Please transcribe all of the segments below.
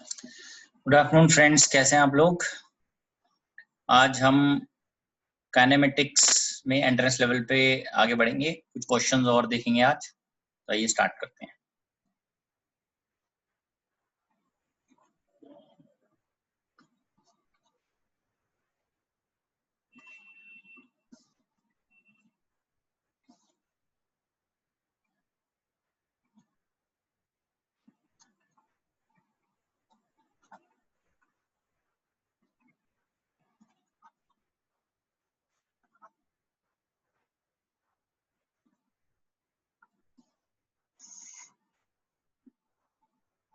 Good afternoon friends, कैसे हैं आप लोग। आज हम काइनेमेटिक्स में एंट्रेंस लेवल पे आगे बढ़ेंगे, कुछ क्वेश्चंस और देखेंगे आज। तो आइए स्टार्ट करते हैं।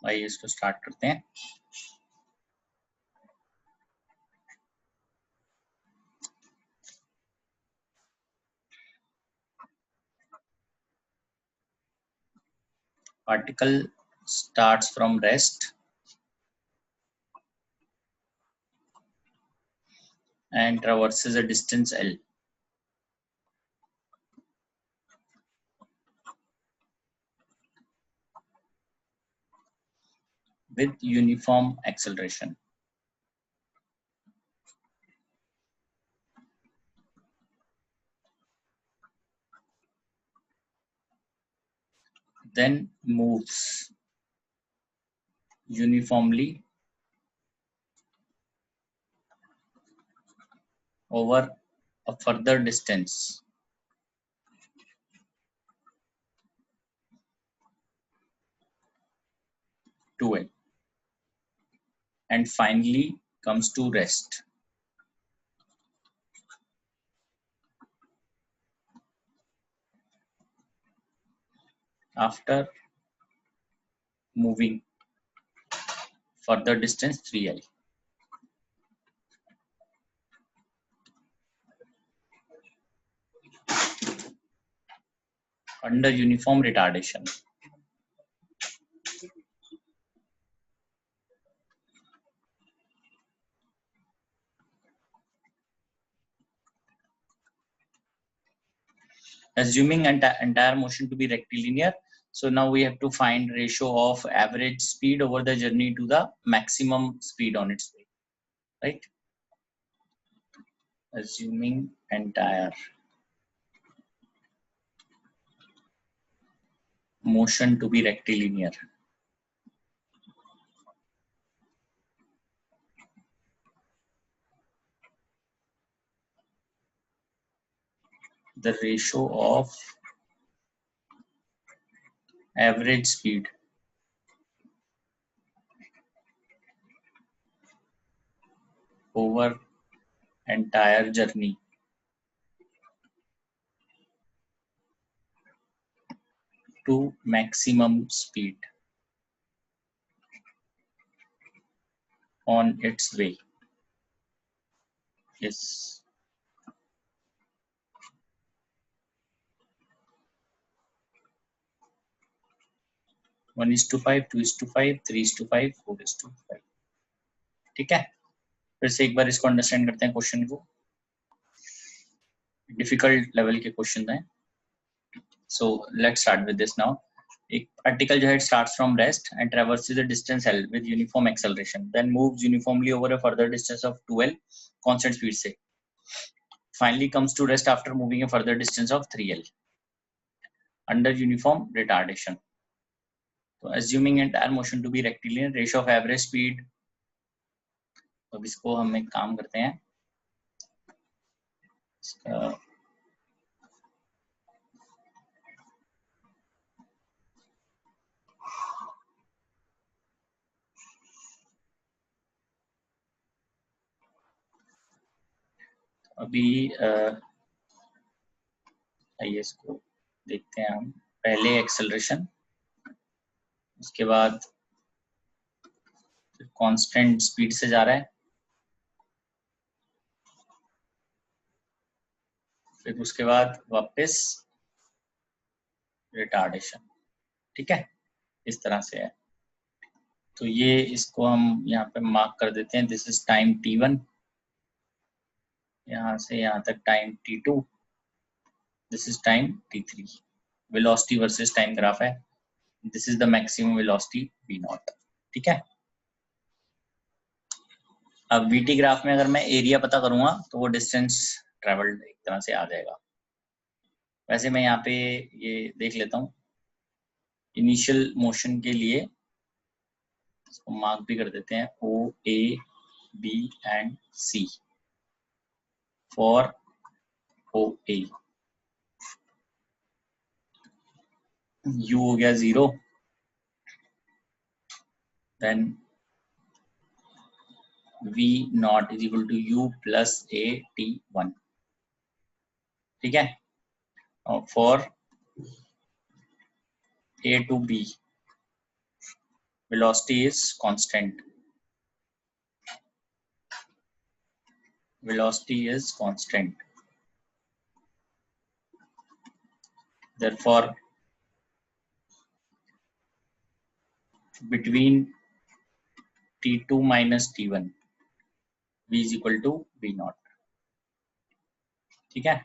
आइए इसको स्टार्ट करते हैं। Particle starts from rest and traverses a distance L with uniform acceleration. Then moves uniformly over a further distance to L and finally comes to rest. After moving further distance 3L. Under uniform retardation. Assuming entire motion to be rectilinear, so now we have to find ratio of average speed over the journey to the maximum speed on its way, right? Assuming entire motion to be rectilinear, the ratio of average speed over entire journey to maximum speed on its way is (1:5, 2:5, 3:5, 4:5). ठीक है, फिर से एक बार इसको understand करते हैं question को। Difficult level के क्वेश्चन हैं। So let's start with this now. एक पार्टिकल जो है starts from rest and traverses a distance L with uniform acceleration, then moves uniformly over a further distance of 2L constant speed से, finally comes to rest after moving a further distance of 3L under uniform retardation. So assuming entire motion to be rectilinear, ratio of average speed, तो अब इसको हम एक काम करते हैं, अभी आइए इसको देखते हैं हम। पहले एक्सेलरेशन, उसके बाद कांस्टेंट स्पीड से जा रहा है, फिर उसके बाद वापस रिटार्डेशन। ठीक है, इस तरह से है। तो ये इसको हम यहाँ पे मार्क कर देते हैं, दिस इज टाइम t1, यहाँ से यहाँ तक time t2, this is time t3। Velocity versus time graph है, this is the maximum velocity v0। ठीक है, अब वीटी ग्राफ में अगर मैं एरिया पता करूंगा तो वो डिस्टेंस ट्रेवल्ड एक तरह से आ जाएगा। वैसे मैं यहाँ पे ये देख लेता हूँ इनिशियल मोशन के लिए, इसको मार्क भी कर देते हैं O A B and C for O A. U हो गया 0, then v not is equal to u plus A T 1, ठीक है। For a to b velocity is constant, velocity is constant, therefore between t2 minus t1 v is equal to v naught, ठीक है।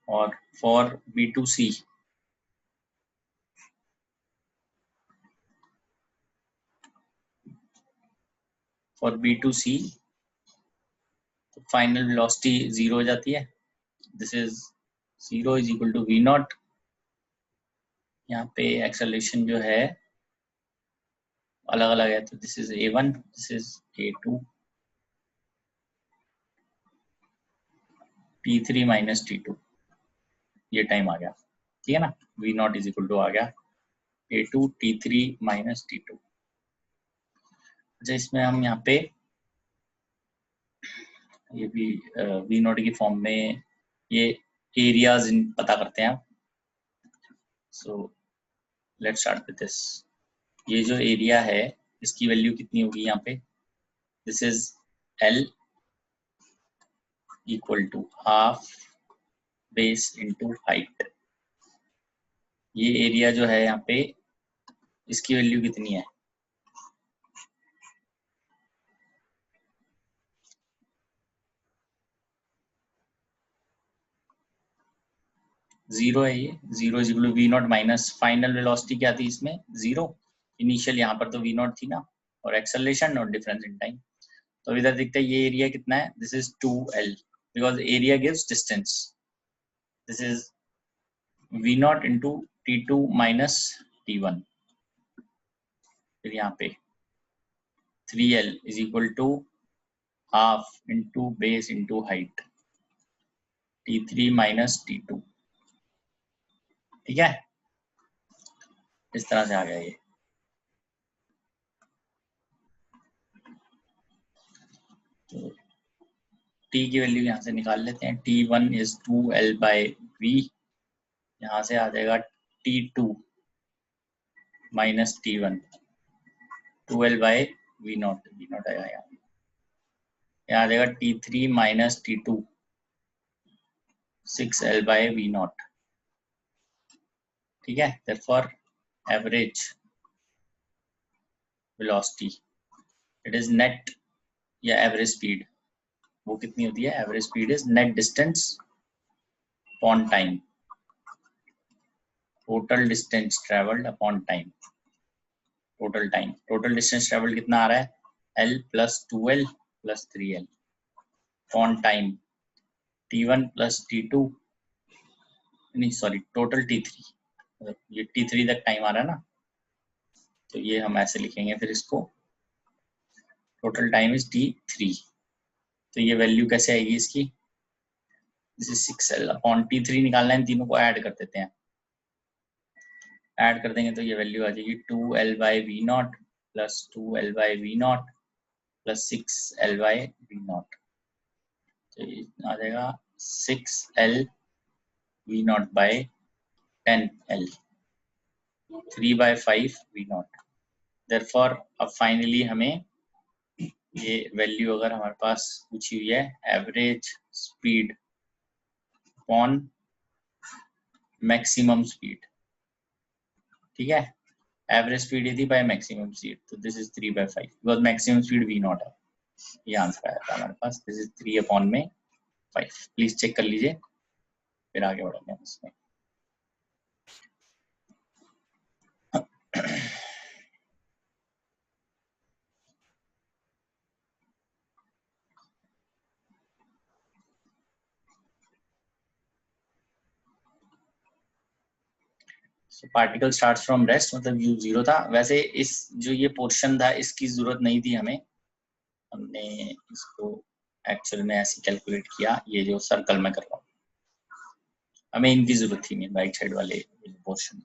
और for b to c, for b to c तो final velocity 0 हो जाती है, this is 0 is equal to v not. यहाँ पे acceleration जो है अलग अलग है, तो this is a1, this is a2, t3 minus t2, ये टाइम आ गया, ठीक है ना। v not is equal to आ गया a2 t3 माइनस t2। अच्छा, इसमें हम यहाँ पे ये भी v नॉट की फॉर्म में ये एरियाज पता करते हैं। So let's start with this. ये जो एरिया है इसकी वैल्यू कितनी होगी यहाँ पे, this is L equal to half base into height. ये एरिया जो है यहाँ पे इसकी वैल्यू कितनी है, जीरो है। ये 0 is equal to v naught minus final velocity क्या थी इसमें 0, इनिशियल यहाँ पर तो वी नॉट थी ना, और एक्सेलरेशन और डिफरेंस इन टाइम। तो इधर दिखता है ये एरिया कितना है, this is 2L because area gives distance, this is v naught into t2 minus t1, फिर यहाँ पे 3L is equal to half into base into height t3 minus t2, ठीक है। इस तरह से आ गया ये। तो t की वैल्यू यहाँ से निकाल लेते हैं, t1 is 2L bye v, यहाँ से आ जाएगा t2 minus t1 2L bye v not आएगा यहाँ आ जाएगा t3 minus t2 6L bye v not, ठीक है। therefore average velocity it is net या एवरेज स्पीड, वो कितनी होती है, average speed is net distance upon time, total distance travelled upon time, total distance travelled कितना आ रहा है L plus 2L plus 3L upon time t1 plus t2, नहीं sorry total t3, ये t3 तक टाइम आ रहा है ना, तो ये हम ऐसे लिखेंगे फिर इसको, टोटल टाइम इज t3। तो ये वैल्यू कैसे आएगी इसकी, this is 6L upon t3 निकालना है, तीनों को ऐड कर देते हैं, ऐड कर देंगे तो ये वैल्यू आ जाएगी 2L by v naught plus 2L by v naught plus 6L by v naught, तो ये आ जाएगा 6L v naught by 10L 3/5 v naught. Therefore अब फाइनली हमें ये वैल्यू अगर हमारे पास पूछी हुई है average speed upon maximum speed, ठीक है। एवरेज स्पीड ये थी बाय मैक्सिमम स्पीड, तो this is 3/5 because maximum speed v naught है, ये आंसर आया था हमारे पास, दिस इज 3 अपॉन में 5। प्लीज चेक कर लीजिए, फिर आगे बढ़ेंगे हम इसमें। पार्टिकल स्टार्ट्स फ्रॉम रेस्ट, मतलब यू 0 था। वैसे इस जो ये पोर्शन था इसकी जरूरत नहीं थी हमें, हमने इसको एक्चुअल में ऐसे कैलकुलेट किया, ये जो सर्कल में कर रहा हूँ हमें इनकी जरूरत थी नहीं, राइट साइड वाले पोर्शन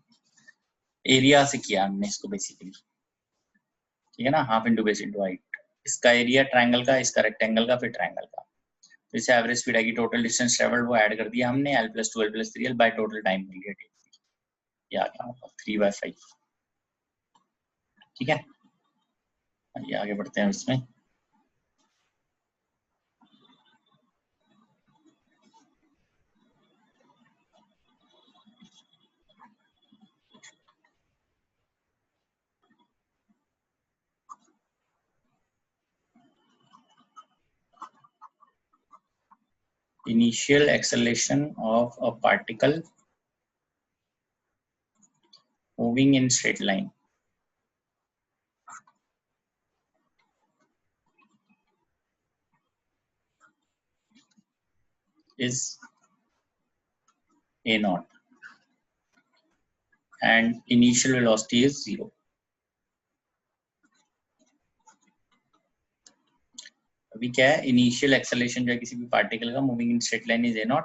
एरिया से किया हमने इसको बेसिकली, ठीक है ना, half into base into height, इसका एरिया ट्रायंगल का, इसका रेक्टेंगल का, फिर ट्रायंगल का, तो इससे एवरेज स्पीड आएगी, टोटल डिस्टेंस ट्रेवल्ड वो ऐड कर दिया हमने, l+2 l+3l by total time मिल गया, ये आ गया मतलब 3/5, ठीक है। ये आगे बढ़ते हैं इसमें। Initial acceleration of a particle moving in straight line is a0 and initial velocity is 0. अभी क्या है, इनिशियल एक्सेलरेशन जो है किसी भी पार्टिकल का moving in straight line is a0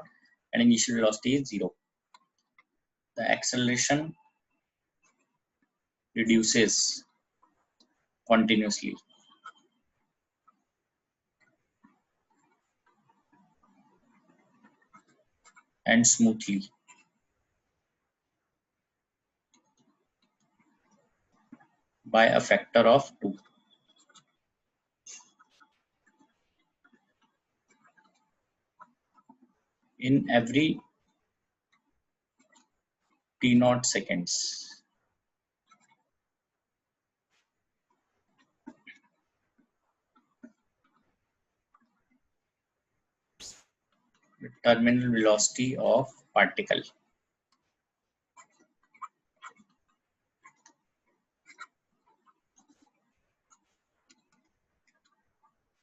and initial velocity is 0. The acceleration reduces continuously and smoothly by a factor of 2. In every t0 seconds. The terminal velocity of particle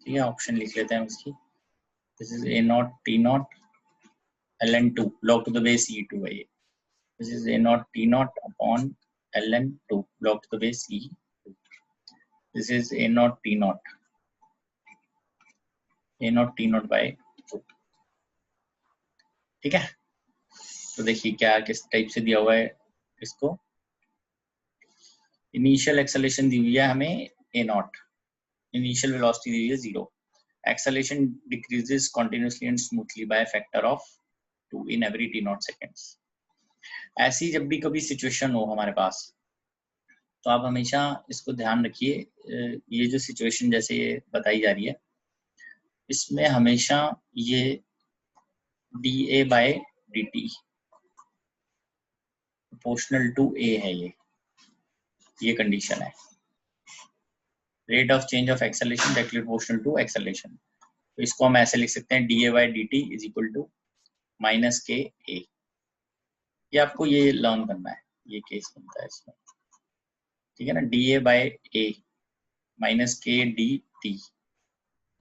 ये option लिख लेते हैं उसकी, this is a0 t0 ln2 log to the base e2 है ये, this is a0 t0 upon ln2 log to the base e2, this is a0 t0 by 2, ठीक है। तो देखिए क्या किस टाइप से दिया हुआ है इसको, इनिशियल एक्सेलरेशन दी हुई है हमें a0, इनिशियल वेलोसिटी दी हुई है 0, acceleration decreases continuously and smoothly by factor of 2 in every t0 seconds. ऐसी जब भी कभी सिचुएशन हो हमारे पास तो आप हमेशा इसको ध्यान रखिए, ये जो सिचुएशन जैसे ये बताई जा रही है इसमें हमेशा ये dA/dt प्रोपोर्शनल टू a है, ये कंडीशन है, rate of change of acceleration directly proportional to acceleration, तो इसको हम ऐसे लिख सकते हैं dA/dt is equal to -KA। ये आपको ये लर्न करना है, ये केस बनता है इसमें, ठीक है ना, dA/A -KdT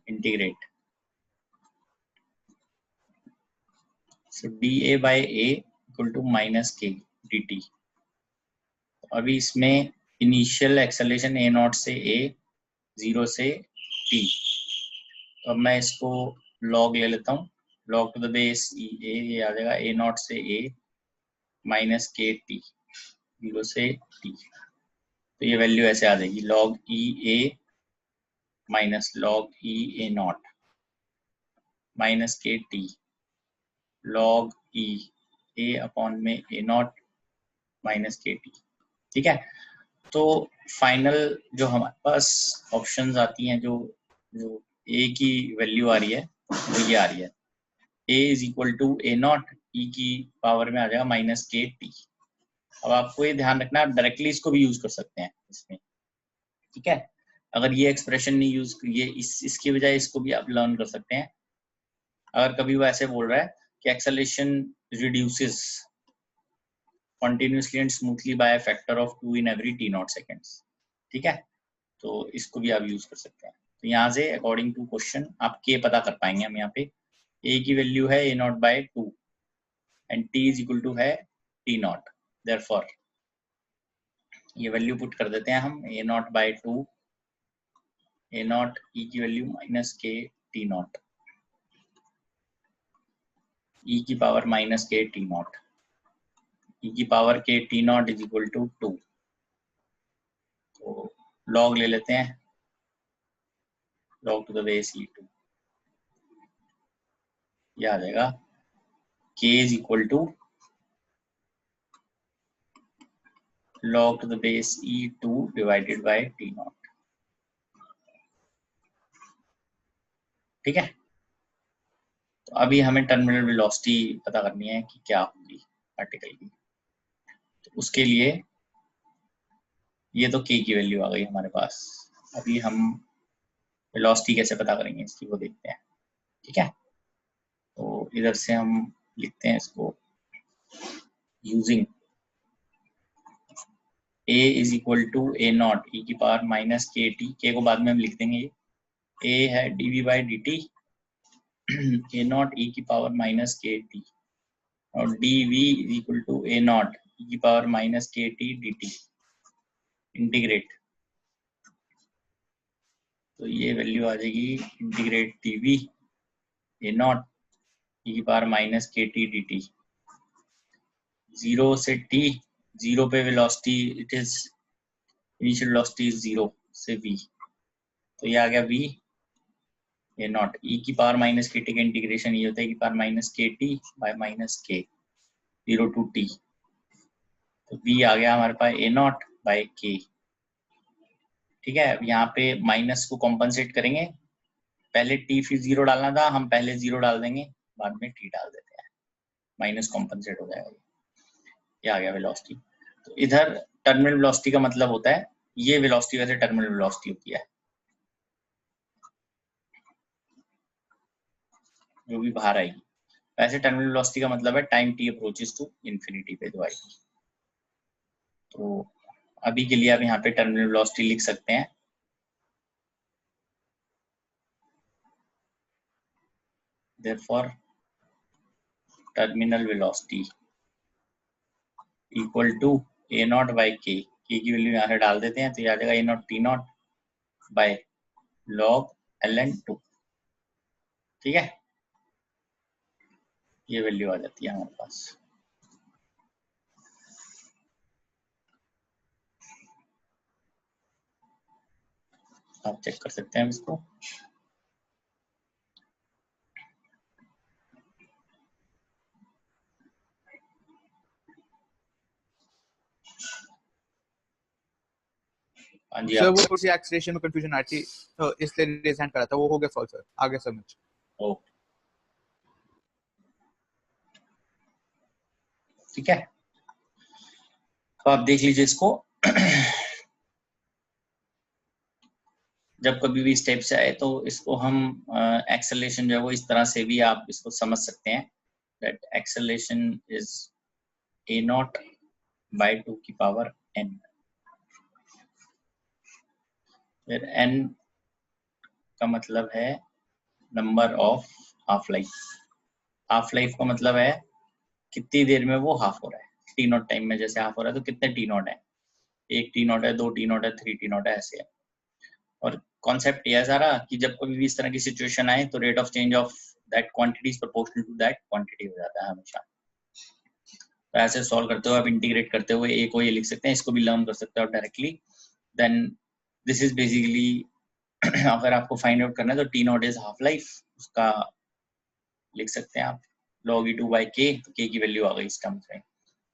integrate, so dA/A equal to -KdT। अभी इसमें इनिशियल एक्सेलरेशन a0 से a, 0 से t, तो अब मैं इसको log ले लेता हूँ, log to the base a, ये आ जाएगा a0 से a -KT 0 से t, तो ये वैल्यू ऐसे आ जाएगी log EA minus log EA0 -KT log EA upon में a0 -KT, ठीक है। तो फाइनल जो हमारे पास ऑप्शंस आती हैं, जो a की वैल्यू आ रही है वो ये आ रही है, a is equal to a0 e की पावर में आ जाएगा -KT। अब आपको ये ध्यान रखना है, आप डायरेक्टली इसको भी यूज कर सकते हैं इसमें, ठीक है। अगर ये एक्सप्रेशन नहीं यूज, ये इसकी बजाय इसको भी आप लर्न कर सकते हैं। अगर कभी वो ऐसे बोल रहा है कि acceleration reduces continuously and smoothly by a factor of 2 in every t0 seconds, ठीक है, तो इसको भी आप यूज कर सकते हैं। तो यहाँ से अकॉर्डिंग टू क्वेश्चन आप के पता कर पाएंगे, हम यहाँ पे a की वैल्यू है a0/2 and t is equal to है t0, देयरफॉर ये वैल्यू पुट कर देते हैं हम, a naught by 2 a not ई की वैल्यू माइनस के टी नॉट, ई की पावर माइनस के टी नॉट, ई की power k t naught is equal to 2। तो लॉग ले लेते हैं, log to the base e2, ये आ जाएगा k is equal to log to the base e2 divided by t naught। ठीक है, तो अभी हमें टर्मिनल वेलोसिटी पता करनी है कि क्या होगी पार्टिकल की। तो उसके लिए ये तो k की वैल्यू आ गई हमारे पास, अभी हम वेलोसिटी कैसे पता करेंगे इसकी वो देखते हैं। ठीक है, तो इधर से हम लिखते हैं इसको using a is equal to A not ई की पावर माइनस के टी, के को बाद में हम लिख देंगे, a है dv by D T A not ई की पावर माइनस के टी और dv is equal to A not ई की पावर माइनस के टी डी टी, इंटीग्रेट। तो ये वैल्यू आ जाएगी इंटीग्रेट dv ए नॉट ई की पावर माइनस के टी डी टी, 0 से t, 0 पे velocity it is initial velocity is 0 से v, तो ये आ गया v ए नॉट ई की पावर माइनस के टी का इंटीग्रेशन ये होता है कि पावर माइनस के टी बाय माइनस के 0 टू t, तो v आ गया हमारे पास ए नॉट बाय के। ठीक है, अब यहाँ पे माइनस को कॉम्पनसेट करेंगे, पहले t फिर 0 डालना था, हम पहले 0 डाल देंगे बाद में t डाल देते हैं, माइनस कॉम्पनसेट हो जाएगा। ये आ गया वेलोसिटी। तो इधर टर्मिनल वेलोसिटी का मतलब होता है, ये वेलोसिटी वैसे टर्मिनल वेलोसिटी होती है जो भी बाहर आएगी, वैसे टर्मिनल वेलोसिटी का मतलब है time t approaches to infinity पे जो आएगी। तो अभी के लिए आप यहाँ पे टर्मिनल वेलोसिटी लिख सकते हैं, therefore terminal velocity equal to A naught by k की वैल्यू यहाँ से डाल देते हैं, तो ये आ जाएगा A not T not by log ln2। ठीक है, ये वैल्यू आ जाती है हमारे पास। आप चेक कर सकते हैं इसको। हाँ जी, सर वो थोड़ी सी एक्सेलरेशन में कंफ्यूजन आ रही थी तो इसलिए रेज हैंड करा था, वो हो गया सॉल्व सर, आगे समझ। ओके, ठीक है, तो आप देख लीजिए इसको। जब कभी भी स्टेप से आए तो इसको हम एक्सेलरेशन जो है वो इस तरह से भी आप इसको समझ सकते हैं, that acceleration is a naught by 2 की पावर n, फिर n का मतलब है number of half life. Half life का मतलब है कितनी देर में वो हाफ हो रहा है, टी नॉट टाइम में जैसे हाफ हो रहा है तो कितने टी नॉट है, 1 टी नॉट है, 2 टी नॉट है, 3 टी नॉट है, ऐसे है। और कॉन्सेप्ट ये है सारा कि जब कभी भी इस तरह की सिचुएशन आए तो rate of change of that quantity is proportional to that quantity हो जाता है हमेशा। तो ऐसे सॉल्व करते हुए आप इंटीग्रेट करते हुए ए को ये लिख सकते हैं, इसको भी लर्न कर सकते हो आप directly. Then this is basically अगर आपको फाइंड आउट करना है तो t naught is half life, उसका लिख सकते हैं आप log e2 बाई के, तो के की वैल्यू आ गई इस टर्म्स में।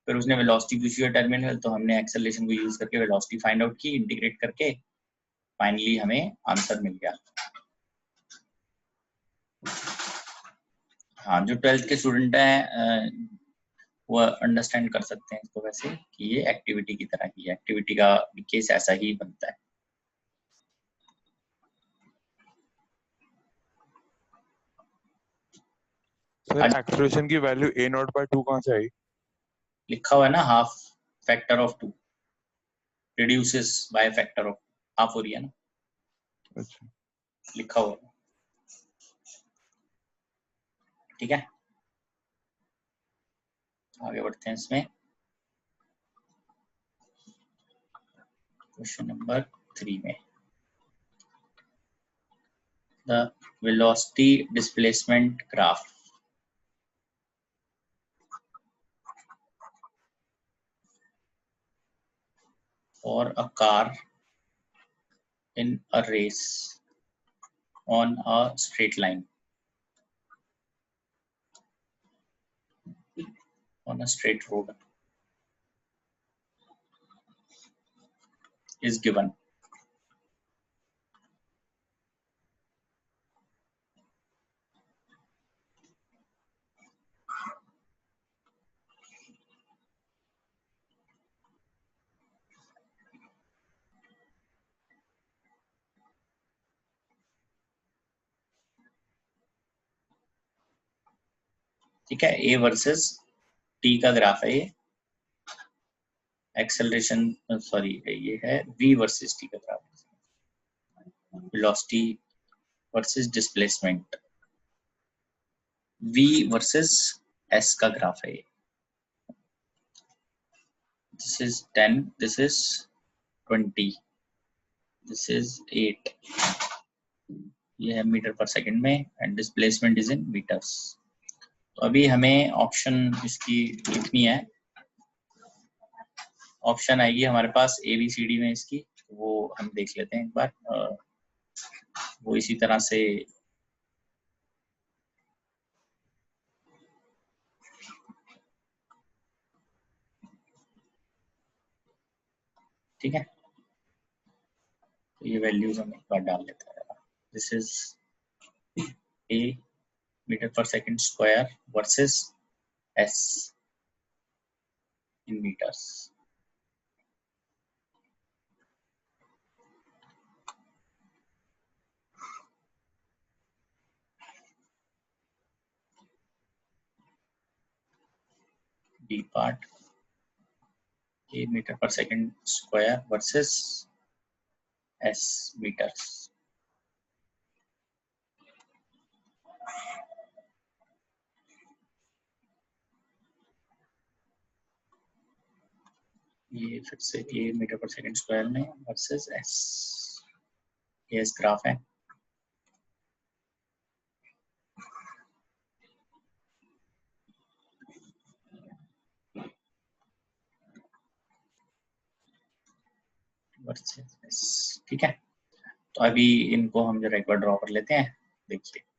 फिर उसने वेलोसिटी पूछी है टर्मिनल, तो हमने एक्सेलरेशन को यूज करके वेलोसिटी फाइंड आउट की, इंटीग्रेट करके फाइनली हमें आंसर मिल गया। हाँ, जो 12th के स्टूडेंट हैं वो अंडरस्टैंड कर सकते हैं इसको वैसे कि ये एक्टिविटी की तरह ही है, एक्टिविटी का केस ऐसा ही बनता है। सर एक्सेलरेशन की वैल्यू a नॉट बाय 2 कहाँ से आई? लिखा हुआ है ना, half factor of 2 reduces by factor of half हो रही है ना। अच्छा, लिखा हुआ। ठीक है, आगे बढ़ते हैं इसमें। क्वेश्चन नंबर 3 में the velocity displacement graph for a car in a race on a straight line on a straight road is given. ठीक है, ए वर्सेस टी का ग्राफ है ये, एक्सेलरेशन सॉरी ये है v वर्सेस टी का graph, velocity versus displacement v versus s का graph है ये. This is 10, this is 20, this is 8, ये है मीटर पर सेकंड में and displacement is in meters. तो अभी हमें ऑप्शन इसकी लिखनी है. ऑप्शन आएगी हमारे पास ABCD में इसकी, वो हम देख लेते हैं एक बार. वो इसी तरह से ठीक है, तो ये वैल्यूज हम एक बार डाल लेते हैं. दिस इज A मीटर पर second square versus S in metres. B part A metre पर second square versus S metres. ये फिर से A मीटर पर सेकंड स्क्वायर में वर्सेस S, ये S ग्राफ है. वर्सेस S, ठीक है. तो अभी इनको हम जरा एक बार ड्रॉ कर लेते हैं. देखिए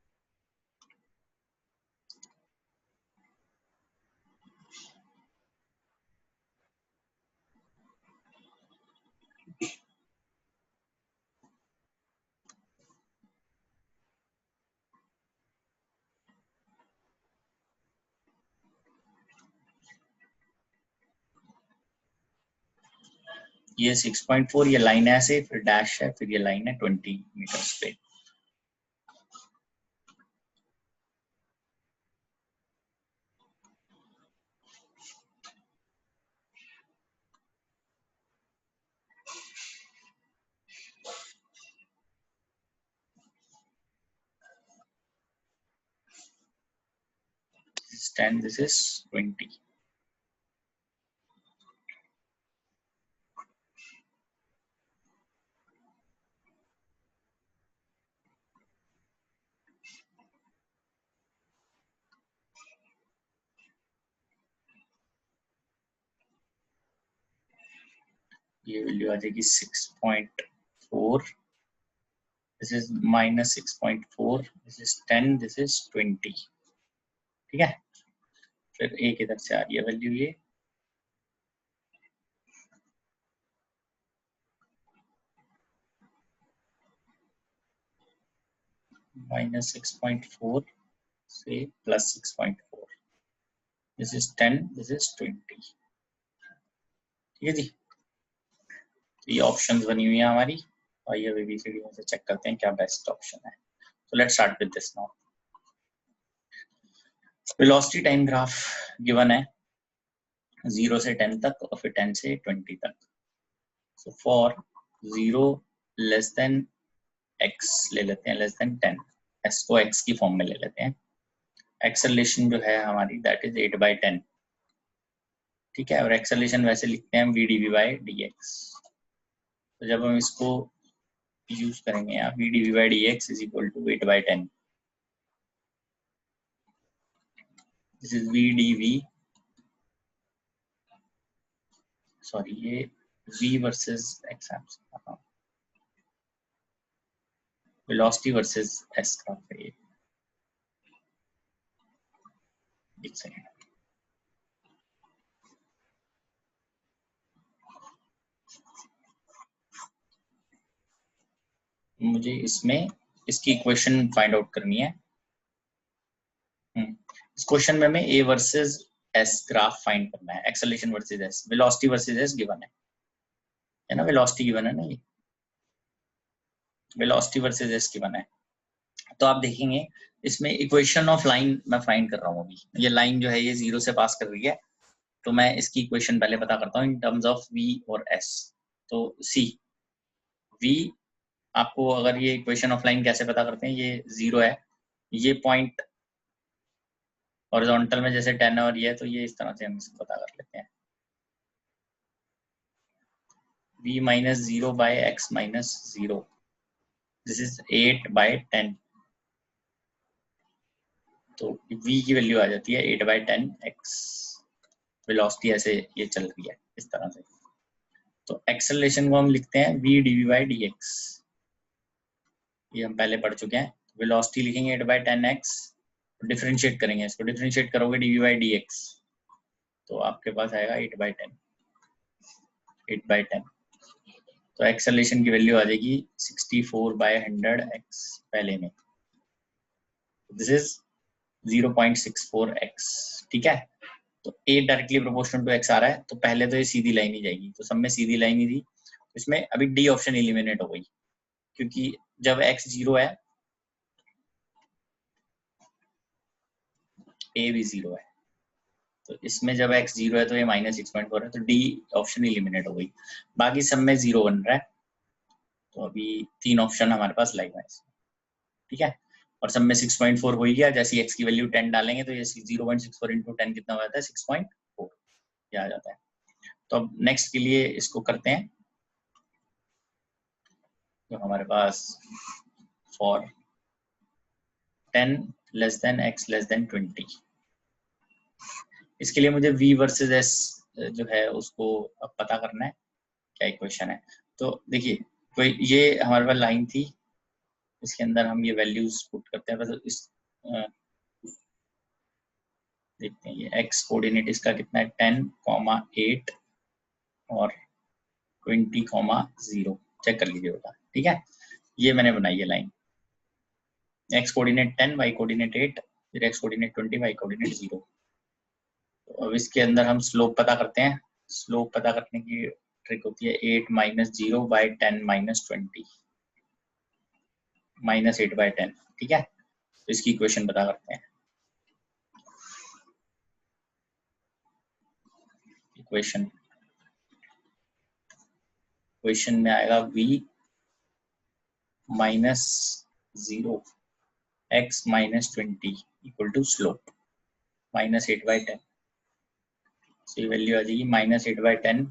ये 6.4 ये लाइन है ऐसे, फिर डैश है, फिर ये लाइन है 20 मीटर्स पे. This is 10, this is 20. ये वैल्यू आ जाएगी 6.4. This is minus 6.4, this is 10, this is 20. ठीक है, फिर एक इधर से आ रही है वैल्यू ये माइनस 6.4 से plus 6.4. This is 10, this is 20. ठीक है जी, तो ये ऑप्शंस बनी हुई है हमारी. आइए ABCD में से चेक करते हैं क्या बेस्ट ऑप्शन है. So let's start with this now. Velocity time graph given है 0 से 10 तक और फिर 10 से 20 तक. So for 0 less than x ले लेते हैं, less than 10, s को x की फॉर्म में ले लेते हैं. एक्सेलरेशन जो है हमारी that is 8/10. ठीक है, और एक्सेलरेशन वैसे लिखते हैं v dv by dx. तो जब हम इसको यूज करेंगे यहाँ v dv by dx is equal to 8/10. This is v dv, sorry ये v versus x velocity versus s graph है ये, एक सेकेंड। मुझे इसमें इसकी इक्वेशन फाइंड आउट करनी है। इस क्वेश्चन में हमें a versus s graph find करना है, acceleration versus s, velocity versus s given है ना, वेलोसिटी गिवन है ना, ये वेलोसिटी वर्सेस s गिवन है। तो आप देखेंगे इसमें इक्वेशन ऑफ लाइन मैं फाइंड कर रहा हूँ अभी। ये लाइन जो है ये 0 से पास कर रही है, तो मैं इसकी इक्वेशन पहले पता करता हूँ इन टर्म्स ऑफ v और s। तो c v, आपको अगर ये इक्वेशन ऑफ लाइन कैसे पता करते हैं, ये 0 है, ये पॉइंट हॉरिजॉन्टल में जैसे 10 और ये है, तो ये इस तरह से हम इसको पता कर लेते हैं, v माइनस 0 बाय x माइनस 0, दिस इज 8/10। तो v की वैल्यू आ जाती है 8/10 x, वेलोसिटी ऐसे ये चल रही है इस तरह से। तो एक्सेलरेशन को हम लिखते हैं v dv by dx, ये हम पहले पढ़ चुके हैं। वेलोसिटी लिखेंगे 8/10 x, डिफरेंशिएट करेंगे इसको, डिफरेंशिएट करोगे dv by dx, तो आपके पास आएगा 8/10। तो एक्सेलरेशन की वैल्यू आ जाएगी 64/100 x पहले में, दिस इज 0.64 x, ठीक है। तो a directly proportional to x आ रहा है, तो पहले तो ये सीधी लाइन ही जाएगी, तो सब में सीधी लाइन ही थी। इसमें अभी d ऑप्शन एलिमिनेट हो गई, क्योंकि जब x 0 है a भी 0 है, तो इसमें जब x 0 है तो ये -6.4 है, तो d ऑप्शन एलिमिनेट हो गई। बाकी सब में 0 बन रहा है, तो अभी 3 ऑप्शन हमारे पास लाइव है, ठीक है। और सब में 6.4 हो ही गया, जैसे x की वैल्यू 10 डालेंगे तो ये 0.64 इंटू 10 कितना हो जाता है, 6.4 ये आ जाता है। तो अब नेक्स्ट के लिए इसको करते हैं, तो हमारे पास for 10 less than x less than 20, इसके लिए मुझे v वर्सेस s जो है उसको अब पता करना है, क्या इक्वेशन है। तो देखिए कोई ये हमारे पास लाइन थी, इसके अंदर हम ये वैल्यूज पुट करते हैं, बस इस देखते हैं ये x कोऑर्डिनेट इसका कितना है 10,8 और 20,0, चेक कर लीजिए बेटा, ठीक है। ये मैंने बनाई है line, x coordinate 10, y coordinate 8, फिर x कोऑर्डिनेट 20, y कोऑर्डिनेट 0। तो अब इसके अंदर हम स्लोप पता करते हैं। स्लोप पता करने की ट्रिक होती है 8 माइनस 0 बाई 10 माइनस 20 माइनस 8/10, ठीक है। तो इसकी इक्वेशन पता करते हैं। इक्वेशन में आएगा v माइनस 0 x माइनस 20 इक्वल टू स्लोप माइनस 8/10। तो ये वैल्यू आ जाएगी माइनस 8/10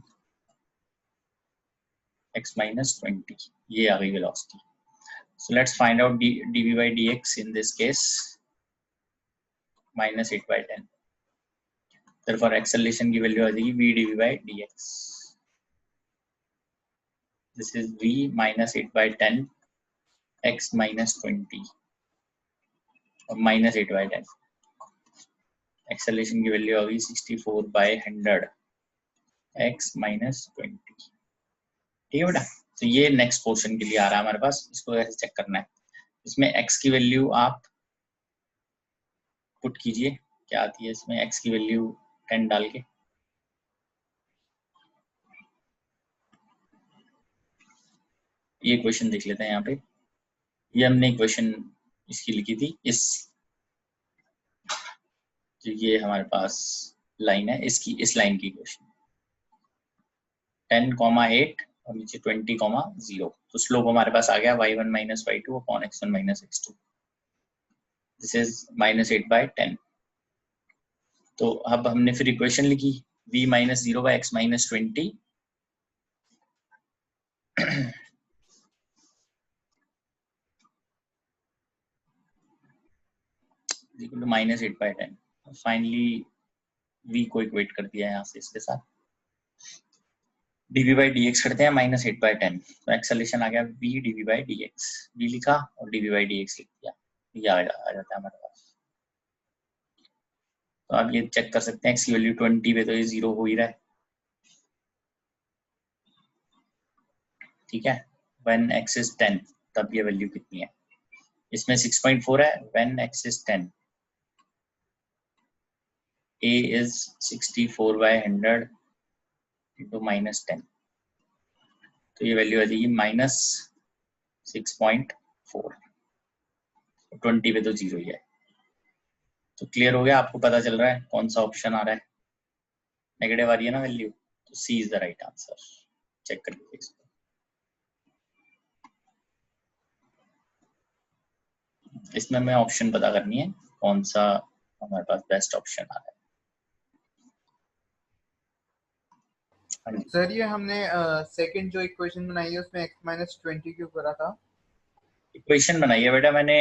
x माइनस 20, ये आ गई velocity. So let's find out dv by dx in this case, minus 8/10. Therefore acceleration की वैल्यू आ जाएगी v dv by dx. This is v minus 8/10 x minus 20 और minus 8/10. Acceleration की वैल्यू आ गई 64/100 x minus 20, ठीक है बेटा। तो ये नेक्स्ट पोर्शन के लिए आ रहा है हमारे पास, इसको ऐसे चेक करना है। इसमें x की वैल्यू आप पुट कीजिए, क्या आती है इसमें x की वैल्यू 10 डाल के, ये क्वेश्चन देख लेते हैं यहाँ पे। ये हमने इक्वेशन इसकी लिखी थी, तो ये हमारे पास लाइन है, इसकी इस लाइन की इक्वेशन 10,8 और नीचे 20,0। तो स्लोप हमारे पास आ गया y1 माइनस y2 अपॉन x1 माइनस x2, दिस इज माइनस 8/10। तो अब हमने फिर इक्वेशन लिखी v माइनस 0 बाई x माइनस 20 इक्वल टू -8/10। फाइनली v को इक्वेट कर दिया है यहाँ से इसके साथ, dv/dx करते हैं -8/10, तो एक्सेलरेशन आ गया v dv/dx, v लिखा और dv/dx लिख दिया, ये आ जाता है हमारे पास। तो आप ये चेक कर सकते हैं x की वैल्यू 20 पे तो ये 0 हो ही रहा है, ठीक है। when x is 10 तब ये वैल्यू कितनी है, इसमें 6.4 है। when x is 10, a is 64/100 into -10, तो ये वैल्यू आ जाएगी -6.4, 20 पे तो 0 ही है। तो क्लियर हो गया, आपको पता चल रहा है कौन सा ऑप्शन आ रहा है, नेगेटिव आ रही है ना वैल्यू, तो C is the right answer. Check कर लीजिए इसको। इसमें हमें ऑप्शन पता करनी है कौन सा हमारे पास बेस्ट ऑप्शन आ रहा है। सर ये हमने सेकंड जो इक्वेशन बनाई है उसमें x-20 क्यों करा था? इक्वेशन बनाई है बेटा मैंने,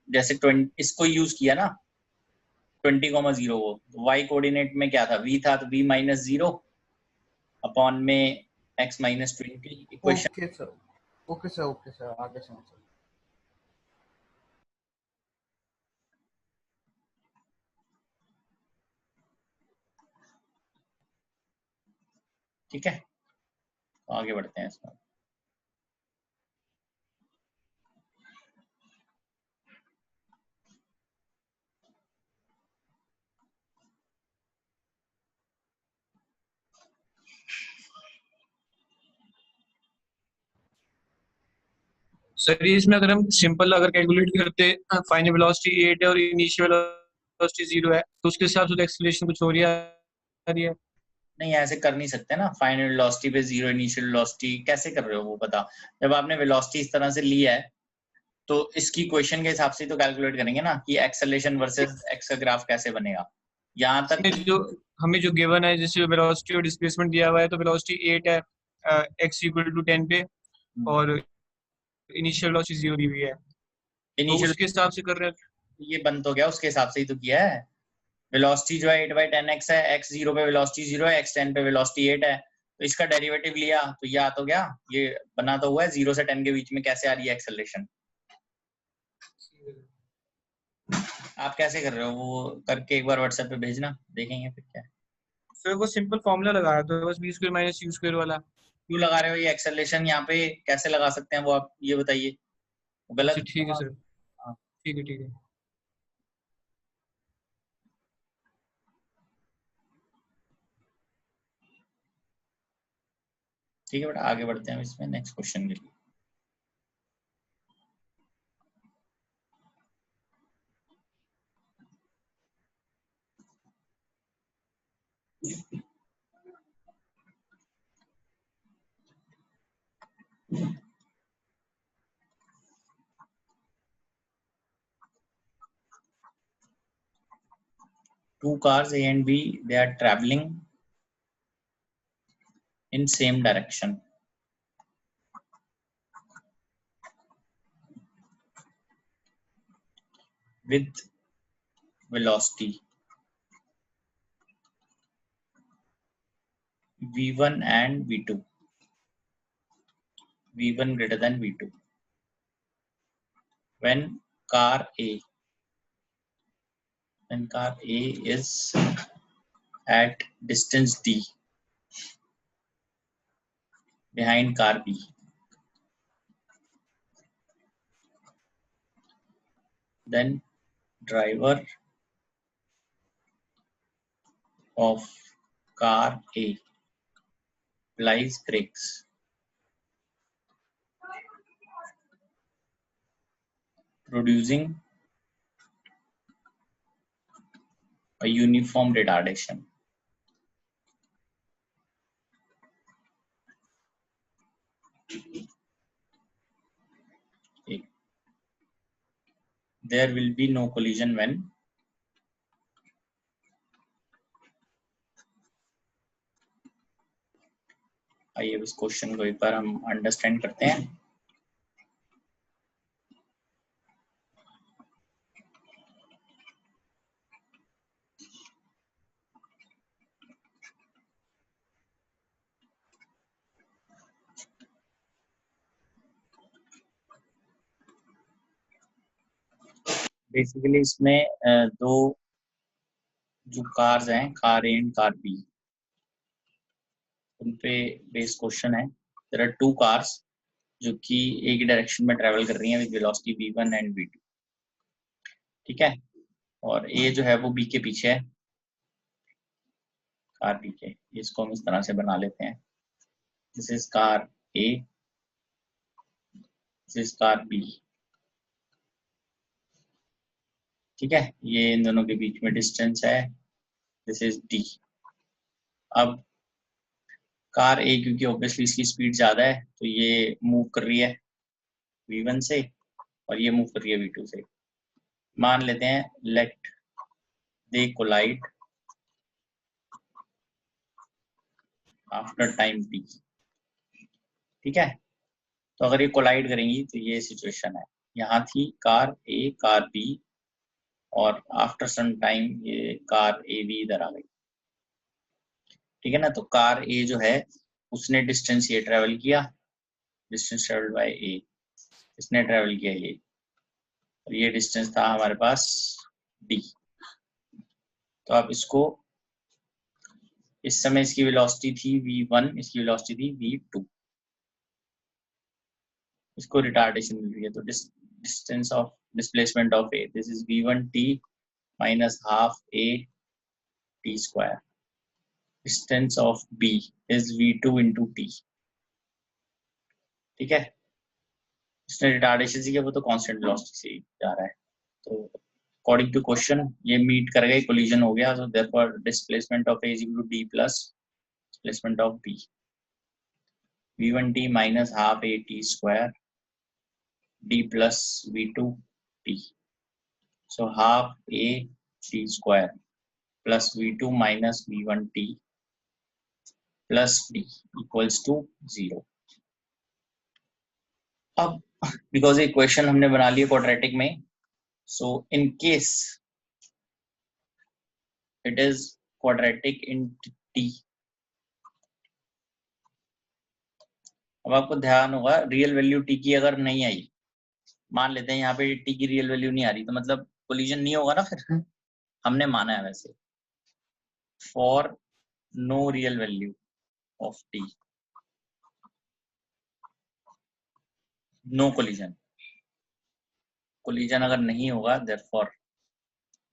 जैसे 20 इसको यूज किया ना 20,0 वो, y कोऑर्डिनेट में क्या था, v था, तो v -0 अपॉन में x -20 equation. Okay sir, okay sir, okay sir, आगे समझ सर। ठीक है, तो आगे बढ़ते हैं इसमें। सर ये इसमें अगर हम सिंपल अगर कैलकुलेट करते, फाइनल वेलोसिटी 8 है और इनिशियल वेलोसिटी 0 है, तो उसके हिसाब से तो एक्सेलरेशन कुछ और ही आ रही है। नहीं, ऐसे कर नहीं सकते ना, फाइनल वेलोसिटी पे 0 इनिशियल वेलोसिटी कैसे कर रहे हो वो बता। जब आपने वेलोसिटी इस तरह से ली है तो इसकी क्वेश्चन के हिसाब से तो कैलकुलेट करेंगे ना कि एक्सेलरेशन वर्सेस एक्स का ग्राफ कैसे बनेगा। यहाँ तक जो हमें जो गिवन है, जैसे वेलोसिटी और डिस्प्लेसमेंट दिया हुआ है, तो वेलोसिटी 8 है x = 10 पे, और इनिशियल वेलोसिटी 0 दी हुई है, तो इनिशियल उसके हिसाब से कर रहे हैं। ये बन तो गया, उसके हिसाब से ही तो किया है। वेलोसिटी जो है 8/10x है, x 0 पे वेलोसिटी 0 है, x 10 पे वेलोसिटी 8 है, तो इसका डेरिवेटिव लिया तो ये आ तो गया, ये बना तो हुआ है 0 से 10 के बीच में कैसे आ रही है एक्सेलरेशन। आप कैसे कर रहे हो वो करके एक बार व्हाट्सएप पे भेजना, देखेंगे फिर क्या है। सर वो सिंपल फॉर्मूला लगाया तो बस v² - u² वाला। क्यों लगा रहे हो ये एक्सेलरेशन यहाँ पे, कैसे लगा सकते हैं वो आप ये बताइए, गलत। अच्छा ठीक है सर, हाँ, ठीक है ठीक है। ठीक है बेटा, आगे बढ़ते हैं इसमें नेक्स्ट क्वेश्चन के लिए। Two cars A and B, they are traveling in same direction with velocity v1 and v2, v1 greater than v2. When car A is at distance d behind car B, then driver of car A applies brakes, producing a uniform retardation. Okay. There will be no collision when आइए इस question को एक बार हम understand करते हैं। Basically इसमें दो जो कार्स हैं, car A and car B, उन पे बेस क्वेश्चन है। देयर आर टू कार्स जो कि एक ही डायरेक्शन में ट्रेवल कर रही हैं with velocity v1 and v2, ठीक है। और ए जो है वो बी के पीछे है, कार बी के। इसको हम इस तरह से बना लेते हैं, this is car A, this is car B, ठीक है। ये इन दोनों के बीच में डिस्टेंस है, दिस इज डी। अब कार ए, क्योंकि ऑब्वियसली इसकी स्पीड ज्यादा है, तो ये मूव कर रही है v1 से और ये मूव कर रही है v2 से। मान लेते हैं लेट दे कोलाइड आफ्टर टाइम t, ठीक है। तो अगर ये कोलाइड करेंगी तो ये सिचुएशन है, यहाँ थी कार ए कार बी और आफ्टर सम टाइम ये कार ए बी इधर आ गई, ठीक है ना। तो कार ए जो है उसने डिस्टेंस ये ट्रेवल किया, डिस्टेंस ट्रेवल बाय ए, इसने ट्रेवल किया ये, और ये डिस्टेंस था हमारे पास डी। तो आप इसको, इस समय इसकी वेलोसिटी थी v1, इसकी वेलोसिटी थी v2, इसको रिटार्डेशन मिल रही है। तो distance of displacement of A, this is v1t minus half a t square. Distance of b is v2 into t, ठीक है। इसने रिटार्डेशन से किया, वो तो कांस्टेंट वेलोसिटी से जा रहा है। तो अकॉर्डिंग टू क्वेश्चन ये मीट कर गई, कोलिजन हो गया। So therefore displacement of a is equal to d plus displacement of b, v1t minus half a t square d plus v2 t. So half a t square plus v2 minus v1 t plus d equals to 0. अब because equation हमने बना ली है quadratic में, so in case it is quadratic in t, अब आपको ध्यान होगा real value t की अगर नहीं आई, मान लेते हैं यहाँ पे t की रियल वैल्यू नहीं आ रही, तो मतलब कोलिजन नहीं होगा ना फिर। हमने माना है वैसे for no real value of t no collision. Collision अगर नहीं होगा therefore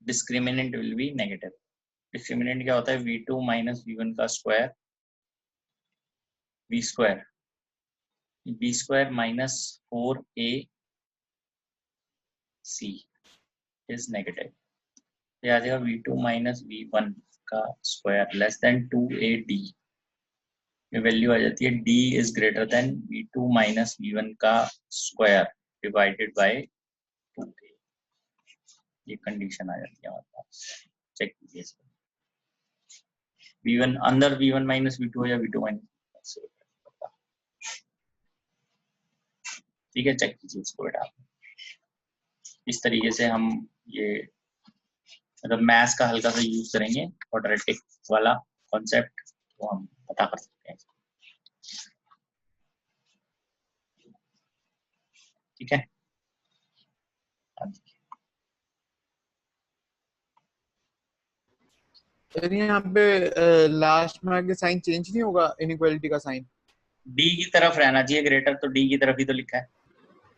discriminant will be negative. Discriminant क्या होता है, v2 माइनस v1 का square, v square, b square minus 4ac is negative. ये आ जाएगा v2 माइनस v1 का स्क्वायर लेस देन 2ad। ये वैल्यू आ जाती है d is greater than v2 माइनस v1 का स्क्वायर डिवाइडेड बाय 2a। ये कंडीशन आ जाती है हमारे पास, चेक कीजिए इसको। v1 अंदर v1 माइनस v2 हो या v2 माइनस, ठीक है। चेक कीजिए इसको बेटा। इस तरीके से हम ये मतलब मैथ्स का हल्का सा यूज करेंगे, क्वाड्रेटिक वाला कॉन्सेप्ट, तो हम पता कर सकते हैं, ठीक है। यहाँ पे लास्ट में आगे साइन चेंज नहीं होगा, इनइक्वालिटी का साइन डी की तरफ रहना चाहिए ग्रेटर, तो डी की तरफ ही तो लिखा है।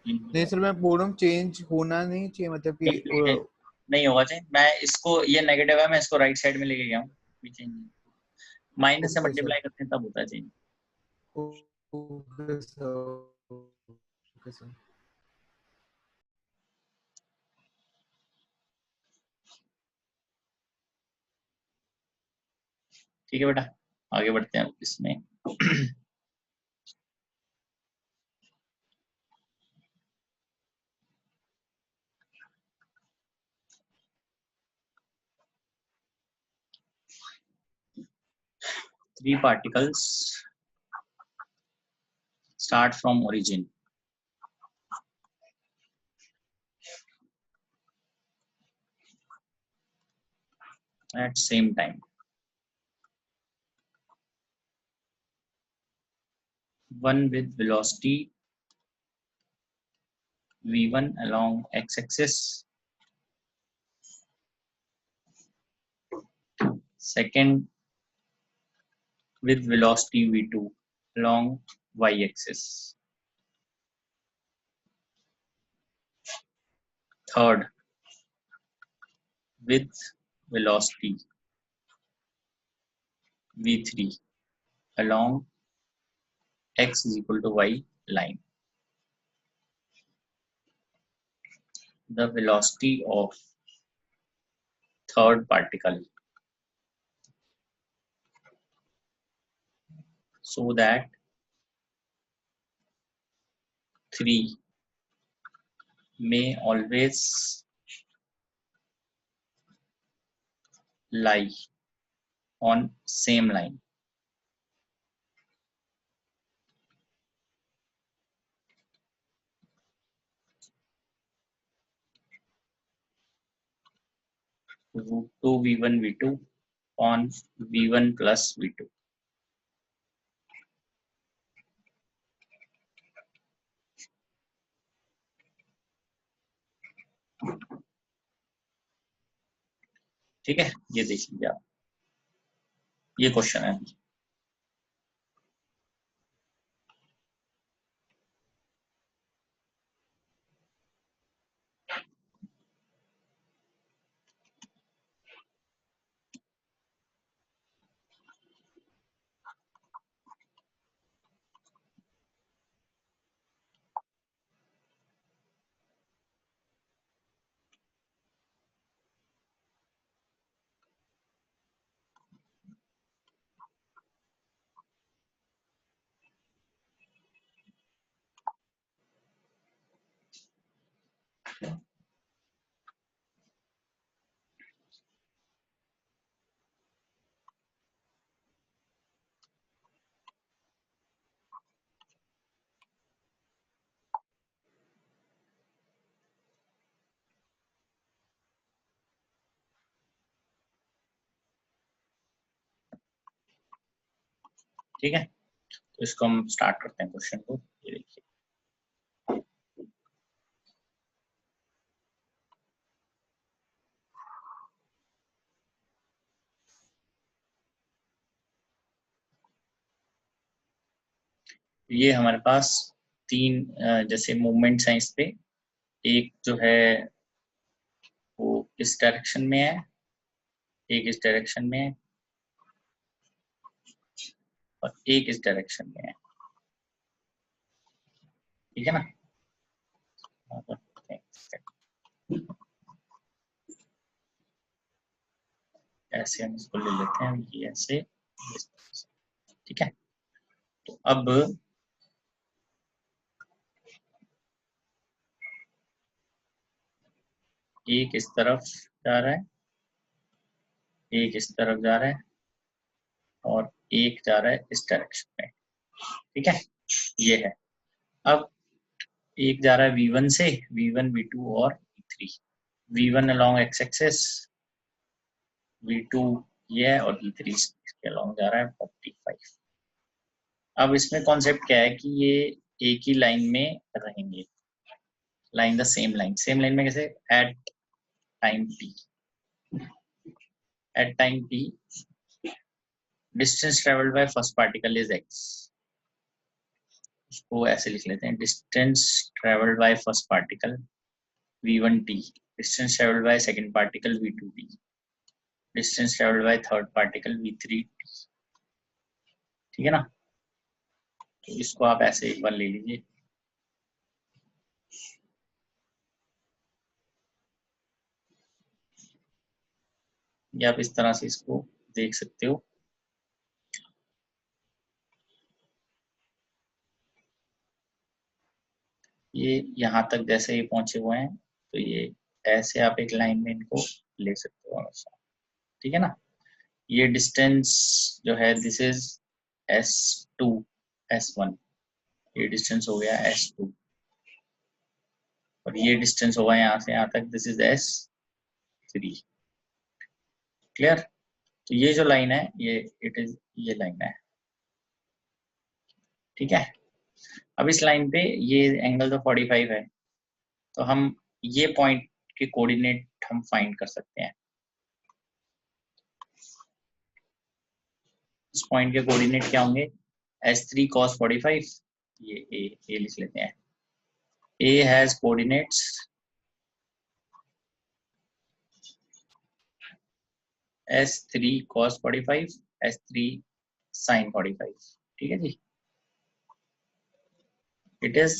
नहीं सर, मैं बोल रहा हूँ चेंज होना नहीं चाहिए, मतलब कि नहीं होगा चाहिए। मैं इसको, ये नेगेटिव है, मैं इसको राइट साइड में लेके गया हूँ, माइनस से मल्टीप्लाई करते हैं तब होता है चेंज। Okay sir. ठीक है बेटा, आगे बढ़ते हैं इसमें। Three particles start from origin. At same time. One with velocity v1 along x-axis. Second with velocity v2 along y-axis. Third with velocity v3 along x is equal to y line. The velocity of third particle so that 3 may always lie on same line. Root 2 v1 v2 on v1 plus v2. ठीक है, ये देख लीजिए आप, ये question है. ठीक है, तो इसको हम स्टार्ट करते हैं क्वेश्चन को. ये देखिए, ये हमारे पास तीन जैसे मूवमेंट्स हैं इस पे. एक जो है वो इस डायरेक्शन में है, एक इस डायरेक्शन में है और एक इस डायरेक्शन में है. ठीक है ना. ऐसे हम इसको ले लेते हैं, ये ऐसे. ठीक है, तो अब एक इस तरफ जा रहा है, एक इस तरफ जा रहा है और एक जा रहा है इस डायरेक्शन में. ठीक है, ये है. अब एक जा रहा है v1 से, v1 v2 और v3. v1 along x axis, v2 ये है और v3 इसके along जा रहा है 45. अब इसमें कॉन्सेप्ट क्या है कि ये एक ही लाइन में रहेंगे. Line the same line. Same line में कैसे? At time t. At time t distance travelled by first particle is x. इसको ऐसे लिख लेते हैं, distance travelled by first particle v1t, distance travelled by second particle v2t, distance travelled by third particle v3t. ठीक है ना. तो इसको आप ऐसे एक बार ले लीजिए. या आप इस तरह से इसको देख सकते हो. ये यहाँ तक जैसे ये पहुंचे हुए हैं, तो ये ऐसे आप एक लाइन में इनको ले सकते हो हमेशा. ठीक है ना. ये डिस्टेंस जो है दिस इज s2 s1. ये डिस्टेंस हो गया S2 और ये डिस्टेंस होगा यहाँ से यहाँ तक, दिस इज S3। क्लियर? तो ये जो लाइन है ये इट इज ये लाइन है, ठीक है। अब इस लाइन पे ये एंगल तो 45 है, तो हम ये पॉइंट के कोऑर्डिनेट हम फाइंड कर सकते हैं। इस पॉइंट के कोऑर्डिनेट क्या होंगे? S3 cos 45, ये ए लिख लेते हैं। A has coordinates S3 cos 45, S3 sin 45, ठीक है जी। It is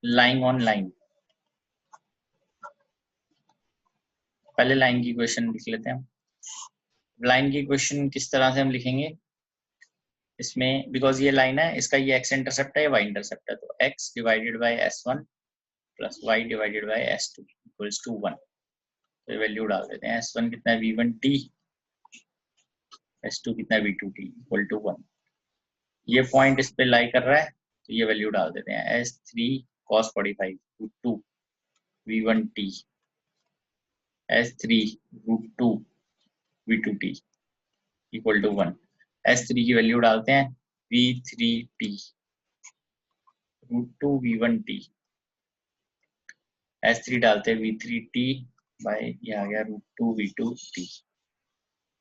lying on line। पहले लाइन की इक्वेशन लिख लेते हैं हम। लाइन की इक्वेशन किस तरह से हम लिखेंगे इसमें, बिकॉज ये लाइन है, इसका ये x इंटरसेप्ट है, ये y इंटरसेप्ट है, तो x divided by S1 plus y divided by S2 equals to 1। तो वैल्यू डाल देते हैं। S1 कितना है V1t, S2 कितना है V2t इक्वल टू 1। ये पॉइंट इस पे लाई कर रहा है, तो ये वैल्यू डाल देते हैं। S3 cos 45 √2 V1t, S3 √2 V2t equal to 1। S3 की वैल्यू डालते हैं V3t √2 V1t, S3 डालते हैं V3t बाय ये आ गया √2 V2t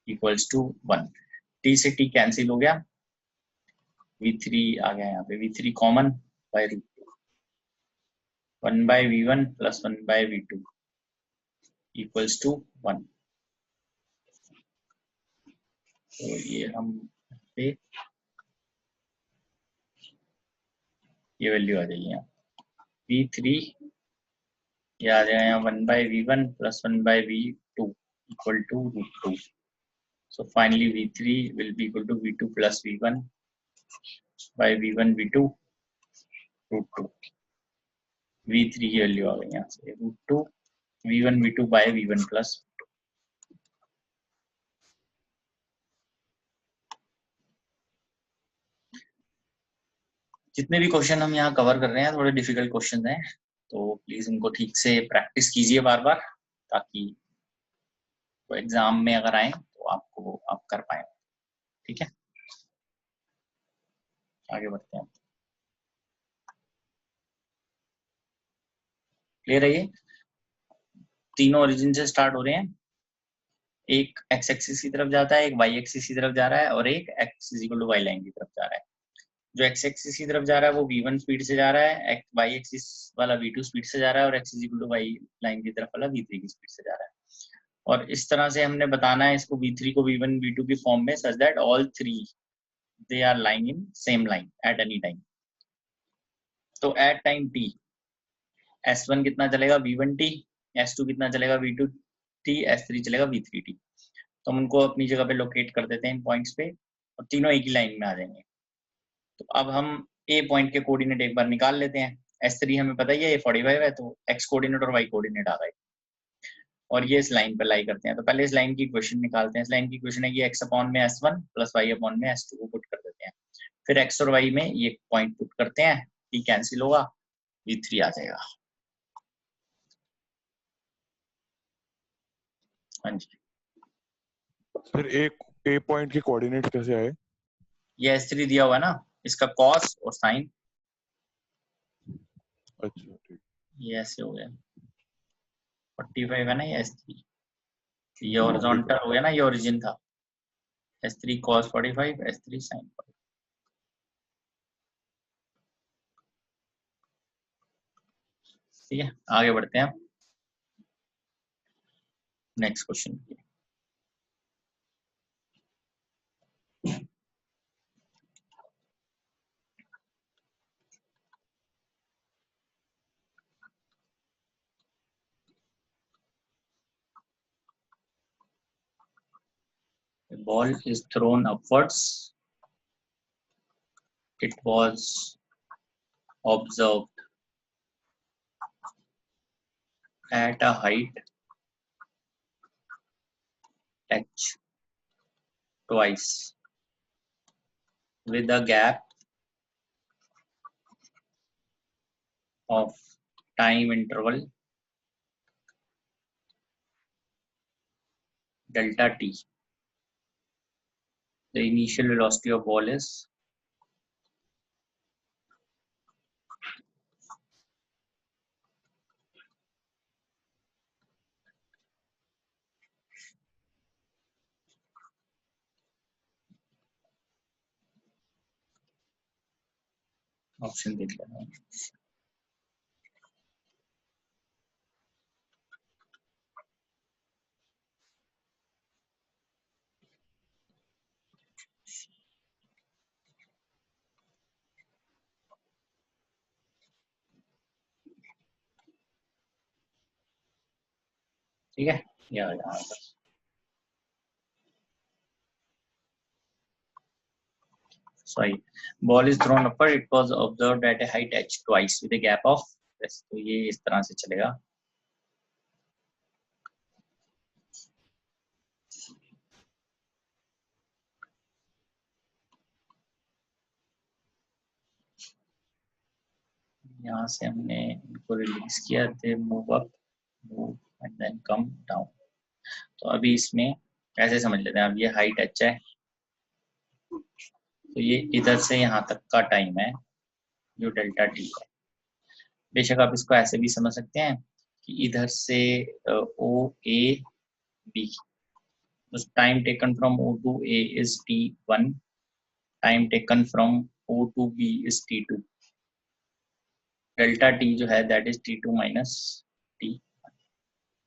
इक्वल्स टू 1। t से t कैंसिल हो गया, V3 आ गया यहाँ पे, V3 common by √2, 1 by V1 plus 1 by V2 equals to 1। तो ये हम पे ये वैल्यू आ जाएगी यहाँ V3, ये आ जाएगा यहाँ 1 by V1 plus 1 by V2 equal to √2। So finally V3 will be equal to V2 plus V1 by V1 V2 √2। V3 की वैल्यू आ गई यहाँ से √2 V1 V2 by V1 plus। जितने भी क्वेश्चन हम यहाँ कवर कर रहे हैं थोड़े डिफिकल्ट क्वेश्चन हैं, तो प्लीज इनको ठीक से प्रैक्टिस कीजिए बार बार, ताकि तो एग्जाम में अगर आए तो आप कर पाए। ठीक है, आगे बढ़ते हैं। क्लियर है? ये तीनों ओरिजिन से स्टार्ट हो रहे हैं, एक एक्स एक्सिस की तरफ जाता है, एक वाई एक्सिस की तरफ जा रहा है और एक x is equal to y line की तरफ जा रहा है। जो एक्स एक्सिस की तरफ जा रहा है वो v1 स्पीड से जा रहा है, वाई एक्सिस वाला v2 स्पीड से जा रहा है और x is equal to y line की तरफ वाला v3 की स्पीड से जा रहा है। और इस तरह से हमने बताना है इसको v3 को v1 v2 की फॉर्म में, such that all three they are lying in same line at any time. तो एट टाइम t S1 कितना चलेगा v1t, S2 कितना चलेगा v2t, S3 चलेगा v3t। तो हम उनको अपनी जगह पे लोकेट कर देते हैं इन पॉइंट्स पे और तीनों एक ही लाइन में आ जाएंगे। तो अब हम ए पॉइंट के कोऑर्डिनेट एक बार निकाल लेते हैं। S3 हमें पता ही है ये 45 है, तो x कोऑर्डिनेट और y कोऑर्डिनेट आ गए और ये इस लाइन पे लाई करते हैं। तो पहले इस लाइन की इक्वेशन निकालते हैं। इस लाइन की इक्वेशन है कि x अपॉन में S1 प्लस y अपॉन में S2 को पुट कर देते हैं, फिर x और y में ये पॉइंट पुट करते हैं, t कैंसिल होगा, v3 आ जाएगा। हाँ जी, फिर ए पॉइंट के कोऑर्डिनेट कैसे आए? ये S3 दिया हुआ है ना, इसका cos और sin, अच्छा ठीक। ये ऐसे हो गया 45 है ना ये S3, ये हॉरिजॉन्टल हो गया ना, ये ओरिजिन था, S3 cos 45, S3 sin 45। ठीक है, आगे बढ़ते हैं नेक्स्ट क्वेश्चन की। The ball is thrown upwards. It was observed at a height h twice with a gap of time interval delta t, the initial velocity of ball is option देख लेना है। ठीक है, यहाँ पर sorry, ball is thrown upward, it was observed at a height h twice with a gap of s, तो ये इस तरह से चलेगा। यहाँ से हमने इनको रिलीज किया, they move up, move and then come down. तो अभी इसमें ऐसे समझ लेते हैं, अब ये हाइट h है, तो ये इधर से यहाँ तक का टाइम है जो डेल्टा टी है। बेशक आप इसको ऐसे भी समझ सकते हैं कि इधर से O A B, time taken from O to A is t1, time taken from O to B is t2, delta T जो है that is t2 minus t।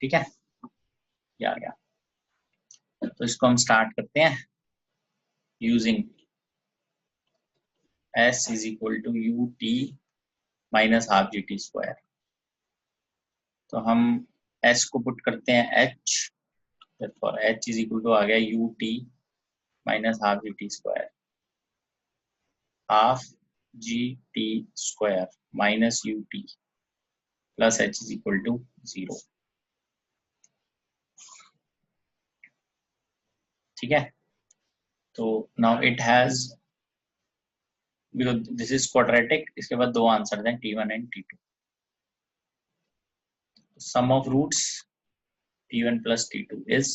ठीक है, ये आ गया। तो इसको हम स्टार्ट करते हैं using s is equal to u T minus half G T square. तो हम s को पुट करते हैं h, therefore h is equal to आ गया U T minus half G T square, half G T square minus U T plus h is equal to 0। ठीक है, तो now it has, because this is quadratic, इसके बाद दो answer हैं t1 and t2। Sum of roots t1 plus t2 is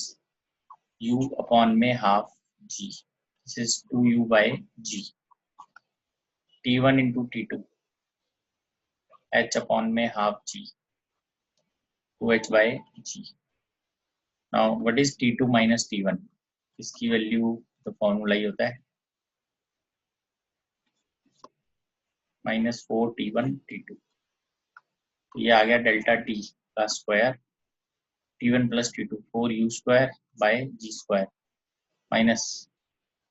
u upon में half g, this is 2u by g, t1 into t2 h upon में half g, 2h by g। Now what is t2 minus t1, इसकी value तो formula ही होता है -4t1t2, तो ये आ गया डेल्टा t का square, t1 plus t2 4u square by g square minus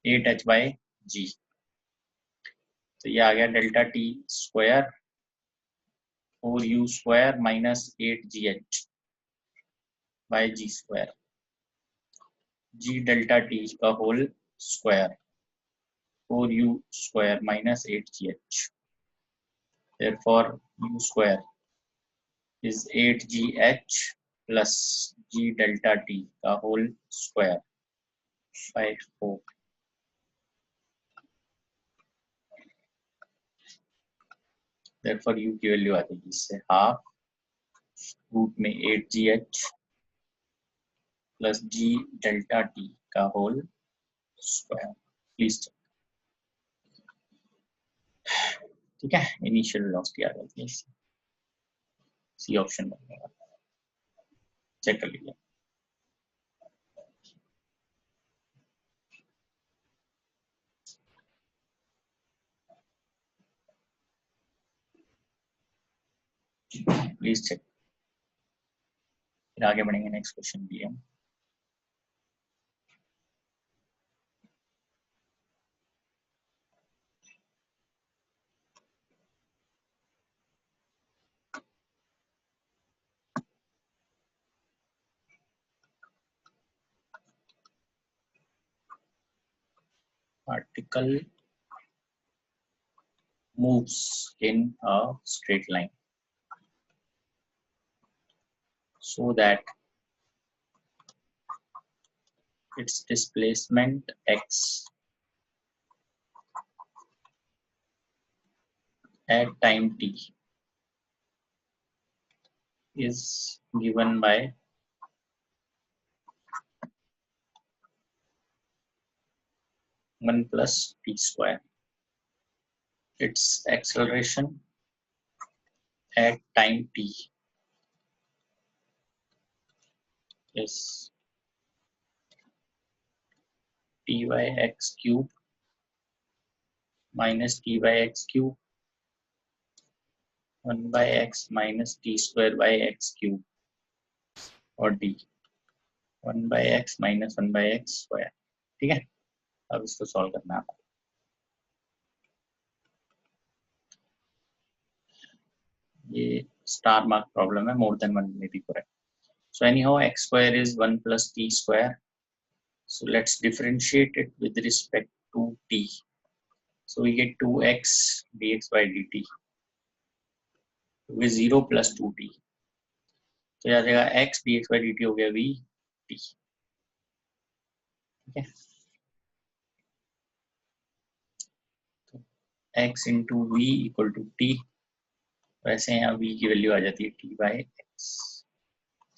8h by g, तो ये आ गया delta t square 4u square minus 8gh by g square, g delta t का whole square 4u square minus 8gh, therefore u square is 8gh plus g delta t का whole square by 4। therefore u की value आ जाएगी इससे half root में 8gh plus g delta t का whole square. Please ठीक है, initial velocity आ जाती है, सी ऑप्शन बनेगा, चेक कर लीजिए। प्लीज चेक, फिर आगे बढ़ेंगे नेक्स्ट क्वेश्चन भी हम। particle moves in a straight line so that its displacement x at time t is given by one plus t square. Its acceleration at time t is t by x cube minus t by x cube 1 by x minus t square by x cube और d 1 by x minus 1 by x square. ठीक है, अब इसको solve करना है आपको. ये star mark problem है, मोर देन वन में भी correct. So anyhow x square is 1 plus t square. So let's differentiate it with respect to t. So we get 2x dx by dt with 0 plus 2t. तो यहाँ जाएगा x dx by dt हो गया v t. ठीक है, तो x into v equal to t. वैसे यहाँ v की वैल्यू आ जाती है t by x.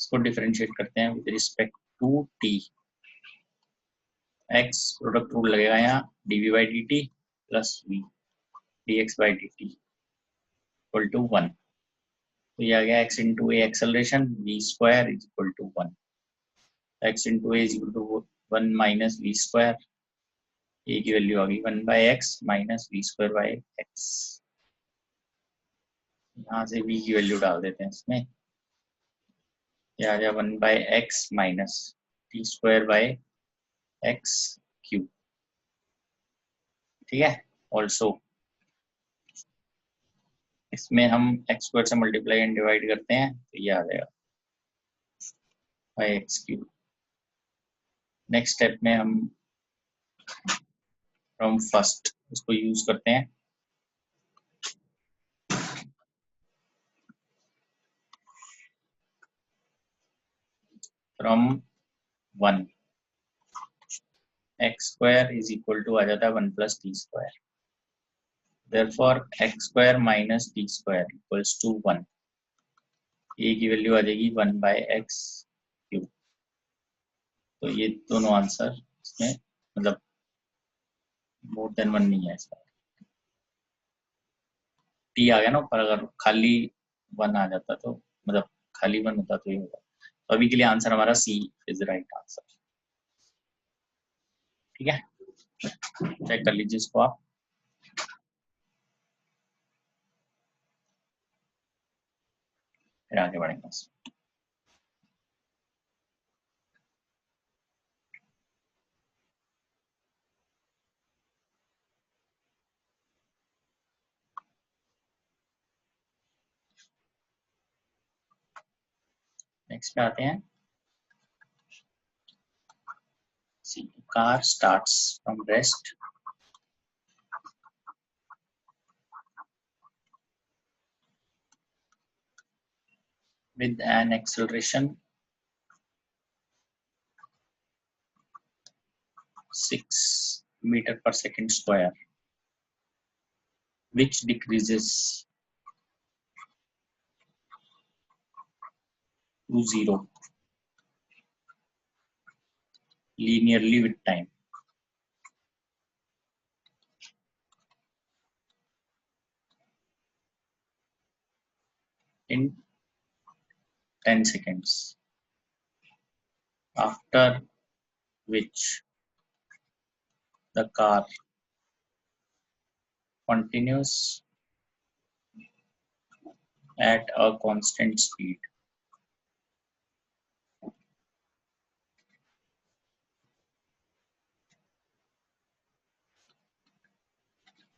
इसको डिफरेंशिएट करते हैं with respect to t. x product rule लगेगा यहाँ dv by dt plus v dx by dt equal to 1. तो ये आ गया x into a acceleration v square is equal to 1. x into a is equal to 1 minus v square. a की value आ गई 1 by x minus v square by x. यहाँ से v की वैल्यू डाल देते हैं इसमें. ये आ गया 1 by x minus t square by x cube. ठीक है, ऑल्सो इसमें हम x स्क्वायर से मल्टीप्लाई एंड डिवाइड करते हैं तो ये आ जाएगा by X cube. Next step में हम फ्रॉम फर्स्ट इसको यूज करते हैं. From 1 x square is equal to आ जाता है 1 plus T square. Therefore x square minus T square equals to 1. a की वैल्यू आ जाएगी 1 बाय एक्स क्यूब. तो ये दोनों आंसर इसमें मतलब मोर देन 1 नहीं है इसका. t आ गया ना ऊपर, अगर खाली 1 आ जाता तो मतलब खाली 1 होता तो ये होगा. तो अभी के लिए आंसर हमारा सी इज राइट आंसर. ठीक है, चेक कर लीजिए इसको आप. फिर आगे बढ़ेंगे. नेक्स्ट पे आते हैं. See, car starts from rest with an acceleration 6 meter per second square, which decreases to 0 linearly with time. In 10 seconds, after which the car continues at a constant speed.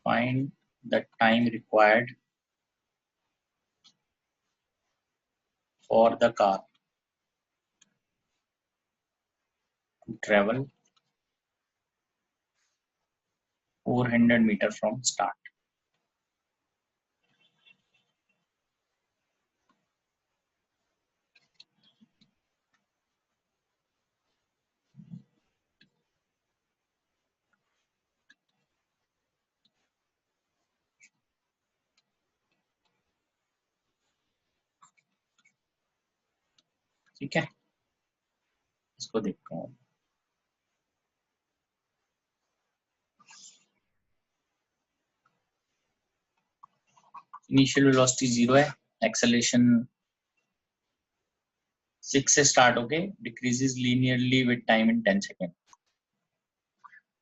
Find the time required for the car to travel 400 meters from start. ठीक है, इसको देखते हैं। Initial velocity 0 है, acceleration 6 से start होके decreases linearly with time in 10 second.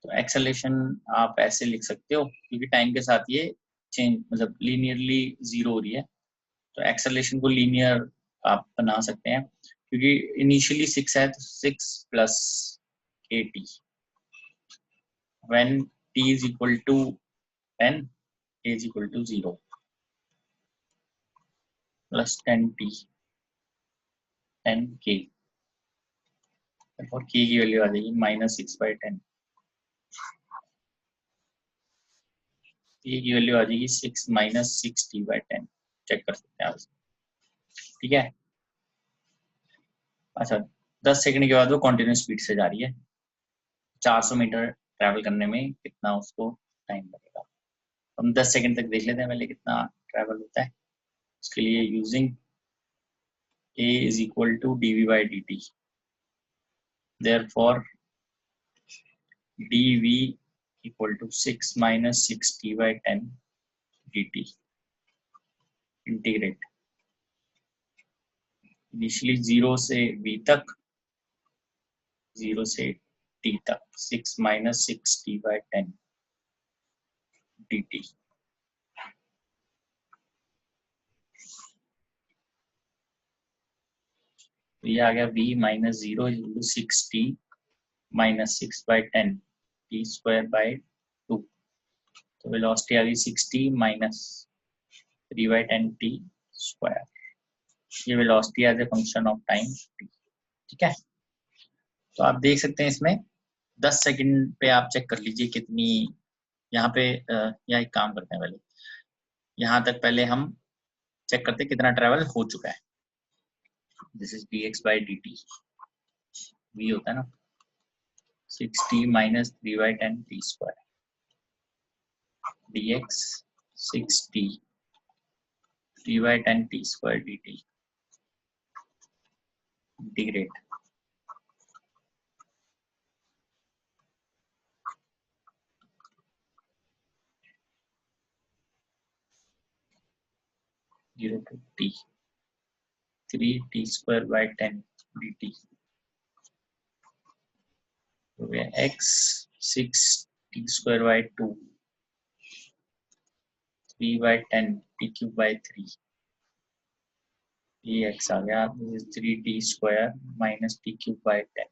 तो acceleration आप ऐसे लिख सकते हो क्योंकि टाइम के साथ ये चेंज मतलब लीनियरली 0 हो रही है, तो एक्सेलरेशन को लीनियर आप बना सकते हैं क्योंकि इनिशियली 6 है तो 6 plus kt when t is equal to 10 a is equal to 0 plus 10t 10k, और k की वैल्यू आ जाएगी -6/10, k की वैल्यू आ जाएगी 6 -6t/10। चेक कर सकते हैं आप, ठीक है। अच्छा 10 सेकंड के बाद वो कंटिन्यूस स्पीड से जा रही है, 400 मीटर ट्रैवल करने में कितना उसको टाइम लगेगा। हम 10 सेकंड तक देख लेते हैं पहले कितना ट्रैवल होता है। उसके लिए using a is equal to dv/dt, therefore dv equal to 6 -6t/10 dt। Integrate initially 0 से v तक, 0 से t तक 6 -6t/10 dt। तो ये आ गया v -0 = 6t -6/10 t²/2। तो वेलोसिटी आ गई 6t -3/10t²। ये velocity as a function of time t, ठीक है। तो आप देख सकते हैं इसमें 10 सेकंड पे आप चेक कर लीजिए कितनी यहाँ पे या एक काम करते हैं, पहले यहाँ तक पहले हम चेक करते हैं कितना ट्रैवल हो चुका है। दिस इज dx/dt, v होता है ना 6t -3/10t², dx 6t 3/10t² dt। Integrate zero to t 3t²/10 dt हो गया x 6t²/2 3/10 t³/3। ये x आ गया 3t² - t³/10।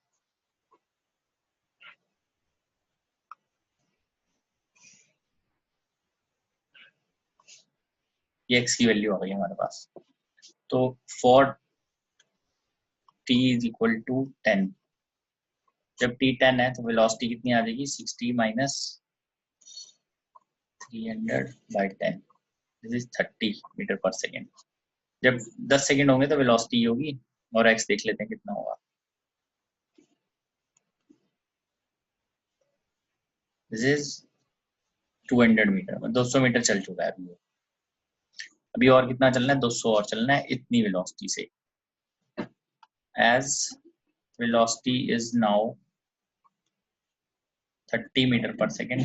ये x की वैल्यू आ गई हमारे पास। तो for t is equal to 10, जब t 10 है तो वेलोसिटी कितनी आ जाएगी 60 -300/10, दिस इज 30 मीटर पर सेकेंड। जब 10 सेकेंड होंगे तो वेलोसिटी होगी, और x देख लेते हैं कितना होगा। दिस इज 200 मीटर, 200 मीटर चल चुका है अभी। अभी और कितना चलना है, 200 और चलना है इतनी वेलोसिटी से। As velocity is now 30 meter पर second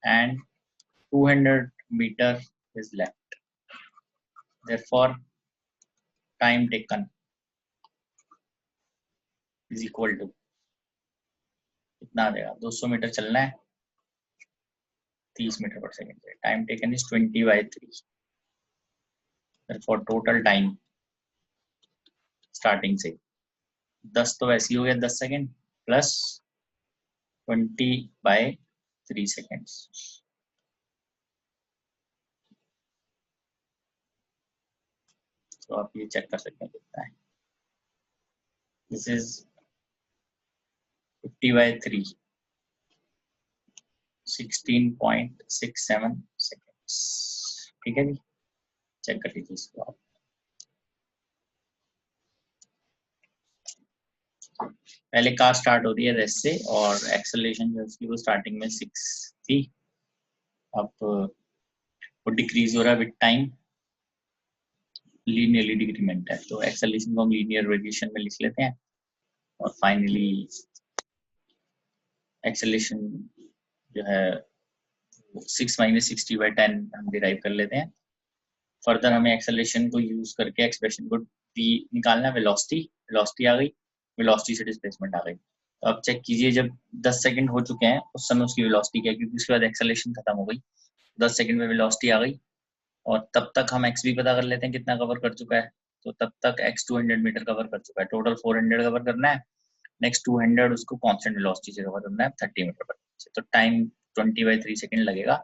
and 200 meter is left, therefore time taken is equal to कितना आ जाएगा, 200 मीटर चलना है 30 मीटर पर सेकेंड से, time taken is 20/3, therefore total time starting से 10 तो वैसे ही हो गया 10 सेकेंड प्लस 20/3 सेकेंड्स। तो आप ये चेक कर सकते हैं कितना है। दिस इज 50/3 16.67 सेकेंड्स, ठीक है जी। चेक कर लीजिए इसको आप। पहले कार स्टार्ट हो रही है रेस्ट से, और एक्सेलरेशन जो उसकी वो स्टार्टिंग में 6 थी, अब वो डिक्रीज हो रहा है विद टाइम। लीनियरली डिक्रीमेंट है, तो एक्सेलरेशन को हम लीनियर वेरिएशन में लिख लेते हैं और फाइनली एक्सेलरेशन जो है 6 - 60/10 हम डिराइव कर लेते हैं। फर्दर हमें एक्सेलरेशन को यूज करके एक्सप्रेशन को टी निकालना है, वेलोसिटी आ गई, वेलोसिटी से डिस्प्लेसमेंट आ गई। तो अब चेक कीजिए जब 10 सेकंड हो चुके हैं उस समय उसकी वेलोसिटी क्या है, क्योंकि उसके बाद एक्सेलरेशन खत्म हो गई, 10 सेकंड में वेलोसिटी आ गई और तब तक हम एक्स भी पता कर लेते हैं कितना कवर कर चुका है। तो तब तक एक्स 200 मीटर कवर कर चुका है, टोटल 400 कवर करना है, नेक्स्ट 200 उसको कांस्टेंट वेलोसिटी से कवर करना है 30 मीटर पर। तो टाइम 20/3 सेकंड लगेगा।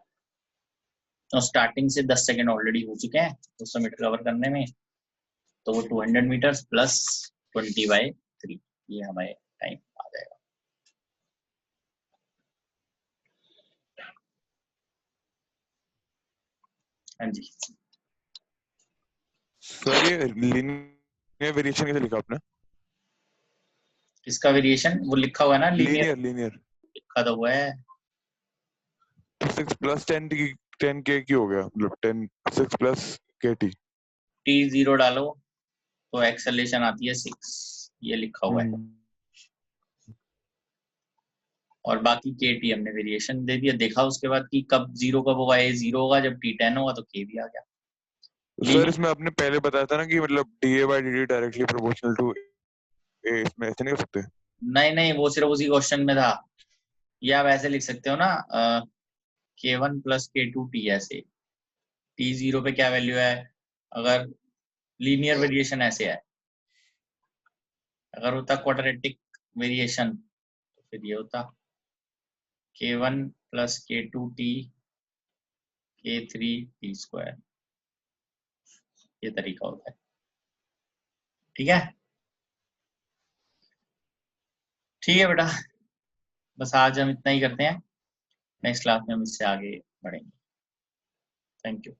तो स्टार्टिंग से 10 सेकंड ऑलरेडी हो चुके हैं 200 मीटर कवर करने में, तो वो 200 मीटर प्लस 20/3 ये हमारे टाइम आ जाएगा। हाँ जी सर ये लीनियर वेरिएशन कैसे लिखा आपने? इसका वेरिएशन वो लिखा हुआ है ना, लीनियर लीनियर लिखा तो हुआ है। 6 + 10 k की हो गया, मतलब 10 6 + kt। t0 डालो तो एक्सेलरेशन आती है 6, ये लिखा हुआ है। और बाकी के टी हमने वेरिएशन दे दिया, देखा उसके बाद कि कब जीरो कब होगा, ए 0 होगा जब टी 10 होगा, तो के भी आ गया। सर इसमें आपने पहले बताया था ना कि मतलब da/dt डायरेक्टली प्रोपोर्शनल टू ए, इसमें ऐसे नहीं कर सकते? नहीं वो सिर्फ उसी क्वेश्चन में था। या आप ऐसे लिख सकते हो ना, k1 + k2 t, ऐसे t0 पे क्या वैल्यू है, अगर लीनियर वेरिएशन ऐसे है, अगर होता क्वाड्रेटिक वेरिएशन तो फिर ये होता k1 + k2 t k3 t², ये तरीका होता है। ठीक है बेटा, बस आज हम इतना ही करते हैं, नेक्स्ट क्लास में हम इससे आगे बढ़ेंगे। Thank you.